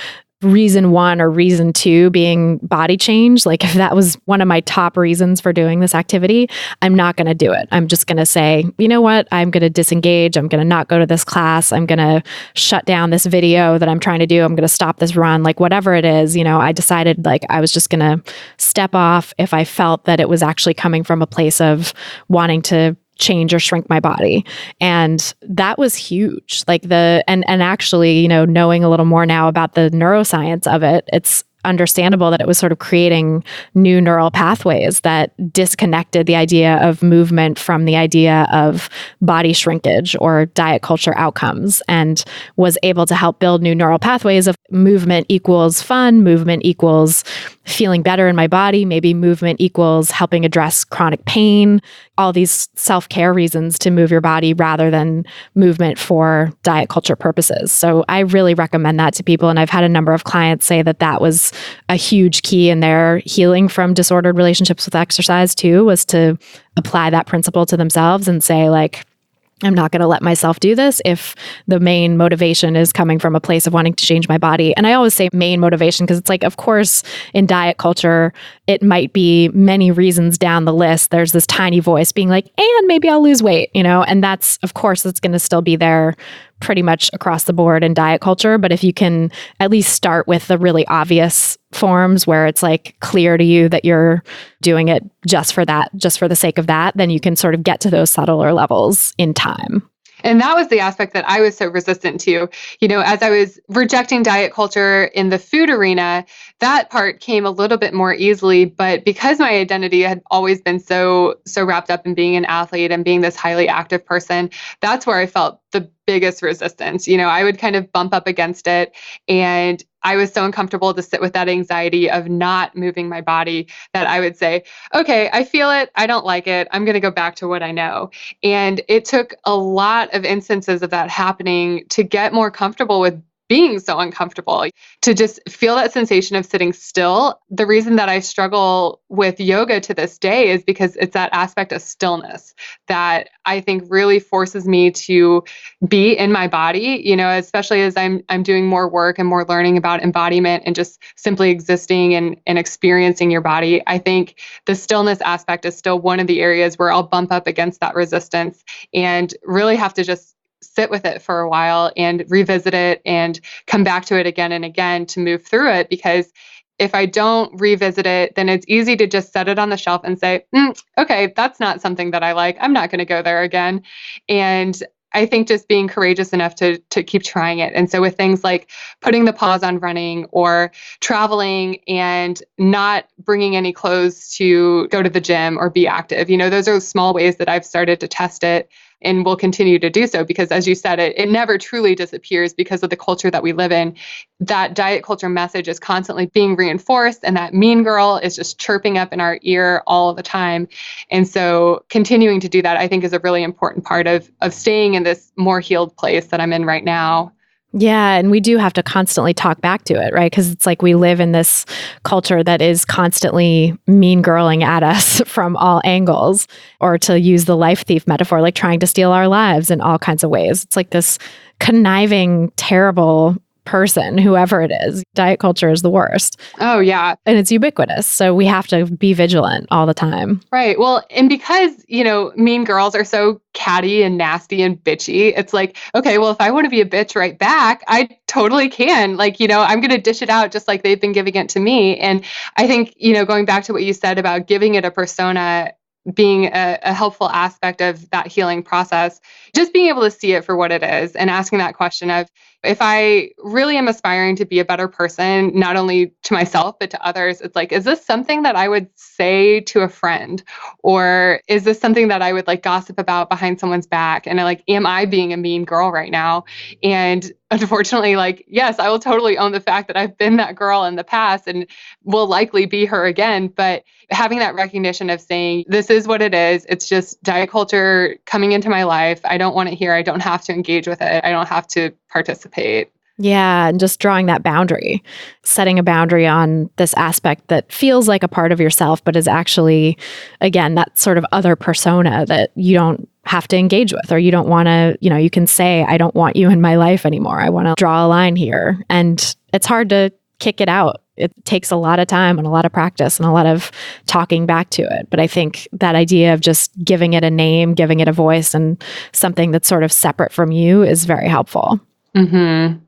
reason 1 or reason 2 being body change, like if that was one of my top reasons for doing this activity, I'm not going to do it. I'm just going to say, you know what? I'm going to disengage. I'm going to not go to this class. I'm going to shut down this video that I'm trying to do. I'm going to stop this run, like whatever it is, I decided like I was just going to step off if I felt that it was actually coming from a place of wanting to change or shrink my body. And that was huge. Like and actually, knowing a little more now about the neuroscience of it, it's understandable that it was sort of creating new neural pathways that disconnected the idea of movement from the idea of body shrinkage or diet culture outcomes, and was able to help build new neural pathways of movement equals fun, movement equals feeling better in my body, maybe movement equals helping address chronic pain, all these self-care reasons to move your body rather than movement for diet culture purposes. So I really recommend that to people. And I've had a number of clients say that that was a huge key in their healing from disordered relationships with exercise too, was to apply that principle to themselves and say like, I'm not going to let myself do this if the main motivation is coming from a place of wanting to change my body. And I always say main motivation because it's like, of course, in diet culture, it might be many reasons down the list. There's this tiny voice being like, and maybe I'll lose weight, and that's, of course, it's going to still be there pretty much across the board in diet culture. But if you can at least start with the really obvious forms where it's like clear to you that you're doing it just for that, just for the sake of that, then you can sort of get to those subtler levels in time. And that was the aspect that I was so resistant to. As I was rejecting diet culture in the food arena, that part came a little bit more easily. But because my identity had always been so wrapped up in being an athlete and being this highly active person, that's where I felt the biggest resistance. I would kind of bump up against it. And I was so uncomfortable to sit with that anxiety of not moving my body that I would say, okay, I feel it. I don't like it. I'm going to go back to what I know. And it took a lot of instances of that happening to get more comfortable with being so uncomfortable, to just feel that sensation of sitting still. The reason that I struggle with yoga to this day is because it's that aspect of stillness that I think really forces me to be in my body, especially as I'm doing more work and more learning about embodiment and just simply existing and experiencing your body. I think the stillness aspect is still one of the areas where I'll bump up against that resistance and really have to just sit with it for a while and revisit it and come back to it again and again to move through it. Because if I don't revisit it, then it's easy to just set it on the shelf and say, okay, that's not something that I like. I'm not going to go there again. And I think just being courageous enough to keep trying it. And so with things like putting the pause on running or traveling and not bringing any clothes to go to the gym or be active, those are small ways that I've started to test it and will continue to do so because, as you said, it never truly disappears because of the culture that we live in. That diet culture message is constantly being reinforced, and that mean girl is just chirping up in our ear all the time. And so continuing to do that, I think, is a really important part of staying in this more healed place that I'm in right now. Yeah. And we do have to constantly talk back to it, right? Because it's like we live in this culture that is constantly mean girling at us from all angles, or to use the life thief metaphor, like trying to steal our lives in all kinds of ways. It's like this conniving, terrible person, whoever it is. Diet culture is the worst. Oh, yeah. And it's ubiquitous. So we have to be vigilant all the time. Right. Well, and because, mean girls are so catty and nasty and bitchy, it's like, okay, well, if I want to be a bitch right back, I totally can. Like, I'm going to dish it out just like they've been giving it to me. And I think, going back to what you said about giving it a persona, being a helpful aspect of that healing process, just being able to see it for what it is and asking that question of, if I really am aspiring to be a better person, not only to myself, but to others, it's like, is this something that I would say to a friend? Or is this something that I would like gossip about behind someone's back? And like, am I being a mean girl right now? And unfortunately, like, yes, I will totally own the fact that I've been that girl in the past and will likely be her again. But having that recognition of saying, this is what it is. It's just diet culture coming into my life. I don't want it here. I don't have to engage with it. I don't have to participate. Yeah, and just drawing that boundary, setting a boundary on this aspect that feels like a part of yourself, but is actually, again, that sort of other persona that you don't have to engage with, or you don't want to, you can say, I don't want you in my life anymore. I want to draw a line here. And it's hard to kick it out. It takes a lot of time and a lot of practice and a lot of talking back to it. But I think that idea of just giving it a name, giving it a voice, and something that's sort of separate from you is very helpful. Mm-hmm.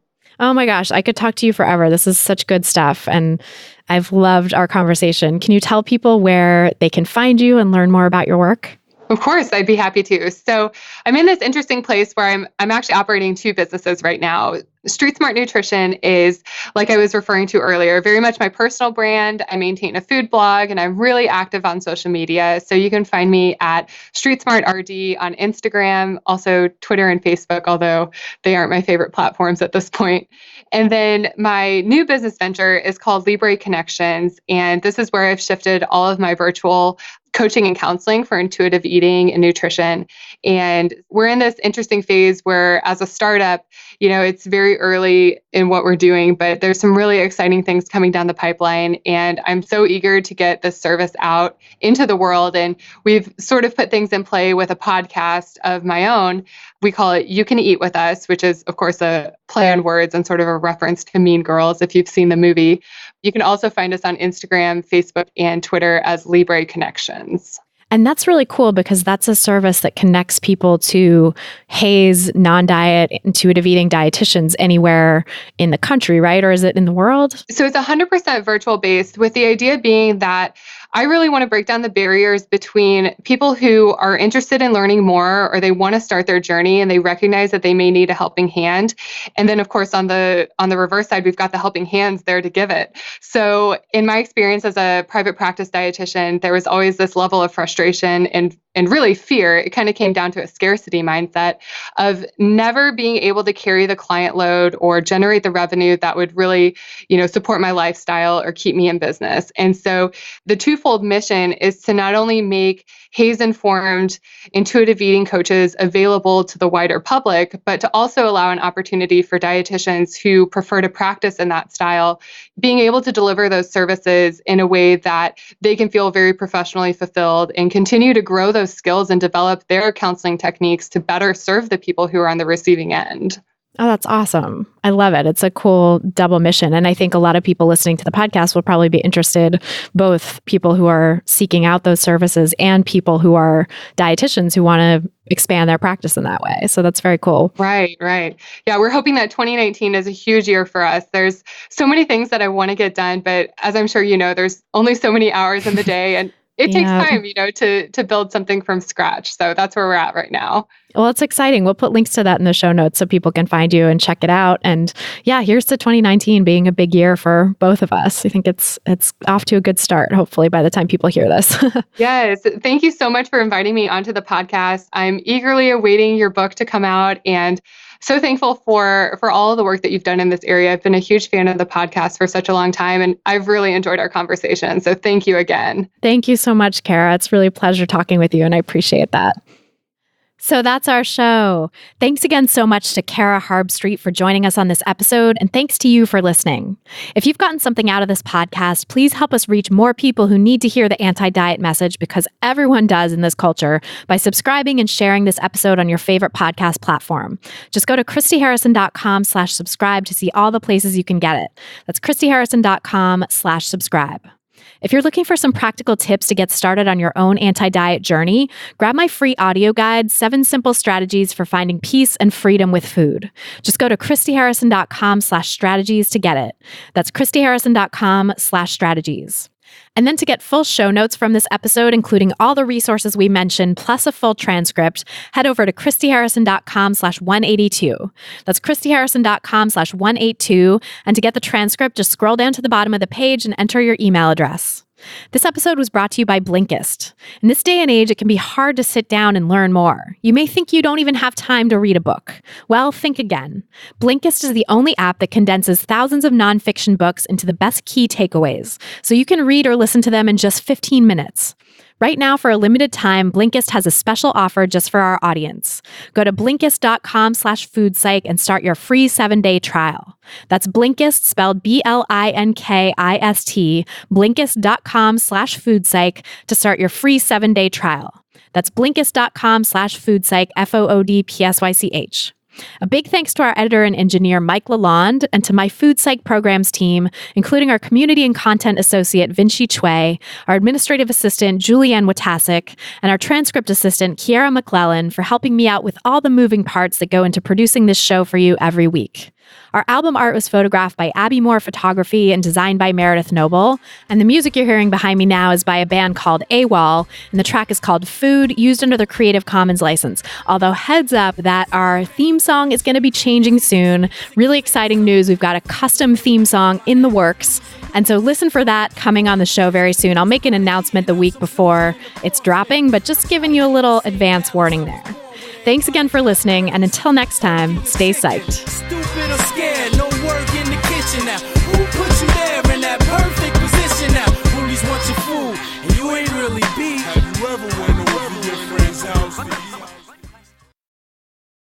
Oh my gosh, I could talk to you forever. This is such good stuff. And I've loved our conversation. Can you tell people where they can find you and learn more about your work? Of course, I'd be happy to. So I'm in this interesting place where I'm actually operating two businesses right now. Street Smart Nutrition is, like I was referring to earlier, very much my personal brand. I maintain a food blog and I'm really active on social media. So you can find me at Street Smart RD on Instagram, also Twitter and Facebook, although they aren't my favorite platforms at this point. And then my new business venture is called Libre Connections. And this is where I've shifted all of my virtual coaching and counseling for intuitive eating and nutrition. And we're in this interesting phase where, as a startup, it's very early in what we're doing, but there's some really exciting things coming down the pipeline. And I'm so eager to get this service out into the world. And we've sort of put things in play with a podcast of my own. We call it You Can Eat With Us, which is, of course, a play on words and sort of a reference to Mean Girls, if you've seen the movie. You can also find us on Instagram, Facebook, and Twitter as Libre Connections. And that's really cool because that's a service that connects people to HAES, non-diet, intuitive eating dietitians anywhere in the country, right? Or is it in the world? So it's 100% virtual based, with the idea being that I really want to break down the barriers between people who are interested in learning more, or they want to start their journey and they recognize that they may need a helping hand. And then, of course, on the reverse side, we've got the helping hands there to give it. So in my experience as a private practice dietitian, there was always this level of frustration and really fear. It kind of came down to a scarcity mindset of never being able to carry the client load or generate the revenue that would really, support my lifestyle or keep me in business. And so the twofold mission is to not only make HAES-informed intuitive eating coaches available to the wider public, but to also allow an opportunity for dietitians who prefer to practice in that style, being able to deliver those services in a way that they can feel very professionally fulfilled and continue to grow those skills and develop their counseling techniques to better serve the people who are on the receiving end. Oh, that's awesome. I love it. It's a cool double mission. And I think a lot of people listening to the podcast will probably be interested, both people who are seeking out those services and people who are dietitians who want to expand their practice in that way. So that's very cool. Right. Yeah, we're hoping that 2019 is a huge year for us. There's so many things that I want to get done, but as I'm sure you know, there's only so many hours in the day, and it takes time, to build something from scratch. So that's where we're at right now. Well, it's exciting. We'll put links to that in the show notes so people can find you and check it out. And yeah, here's to 2019 being a big year for both of us. I think it's off to a good start, hopefully, by the time people hear this. Yes. Thank you so much for inviting me onto the podcast. I'm eagerly awaiting your book to come out, and so thankful for all of the work that you've done in this area. I've been a huge fan of the podcast for such a long time, and I've really enjoyed our conversation. So thank you again. Thank you so much, Cara. It's really a pleasure talking with you, and I appreciate that. So that's our show. Thanks again so much to Cara Harbstreet for joining us on this episode, and thanks to you for listening. If you've gotten something out of this podcast, please help us reach more people who need to hear the anti-diet message, because everyone does in this culture, by subscribing and sharing this episode on your favorite podcast platform. Just go to ChristyHarrison.com/subscribe to see all the places you can get it. That's ChristyHarrison.com/subscribe. If you're looking for some practical tips to get started on your own anti-diet journey, grab my free audio guide, 7 Simple Strategies for Finding Peace and Freedom with Food. Just go to ChristyHarrison.com/strategies to get it. That's ChristyHarrison.com/strategies. And then to get full show notes from this episode, including all the resources we mentioned, plus a full transcript, head over to christyharrison.com/182. That's christyharrison.com/182. And to get the transcript, just scroll down to the bottom of the page and enter your email address. This episode was brought to you by Blinkist. In this day and age, it can be hard to sit down and learn more. You may think you don't even have time to read a book. Well, think again. Blinkist is the only app that condenses thousands of nonfiction books into the best key takeaways, so you can read or listen to them in just 15 minutes. Right now, for a limited time, Blinkist has a special offer just for our audience. Go to Blinkist.com/foodpsych and start your free 7-day trial. That's Blinkist, spelled Blinkist, Blinkist.com/foodpsych to start your free 7-day trial. That's Blinkist.com/foodpsych, FOODPSYCH. A big thanks to our editor and engineer, Mike Lalonde, and to my Food Psych programs team, including our community and content associate, Vinci Chue, our administrative assistant, Julianne Watasik, and our transcript assistant, Kiara McClellan, for helping me out with all the moving parts that go into producing this show for you every week. Our album art was photographed by Abby Moore Photography and designed by Meredith Noble. And the music you're hearing behind me now is by a band called AWOL, and the track is called Food, used under the Creative Commons license. Although heads up that our theme song is going to be changing soon. Really exciting news. We've got a custom theme song in the works. And so listen for that coming on the show very soon. I'll make an announcement the week before it's dropping, but just giving you a little advance warning there. Thanks again for listening, and until next time, stay psyched. Stupid or scared, no work in the kitchen now. Who put you there in that perfect position now? Bullies want your food, and you ain't really beef. Have you ever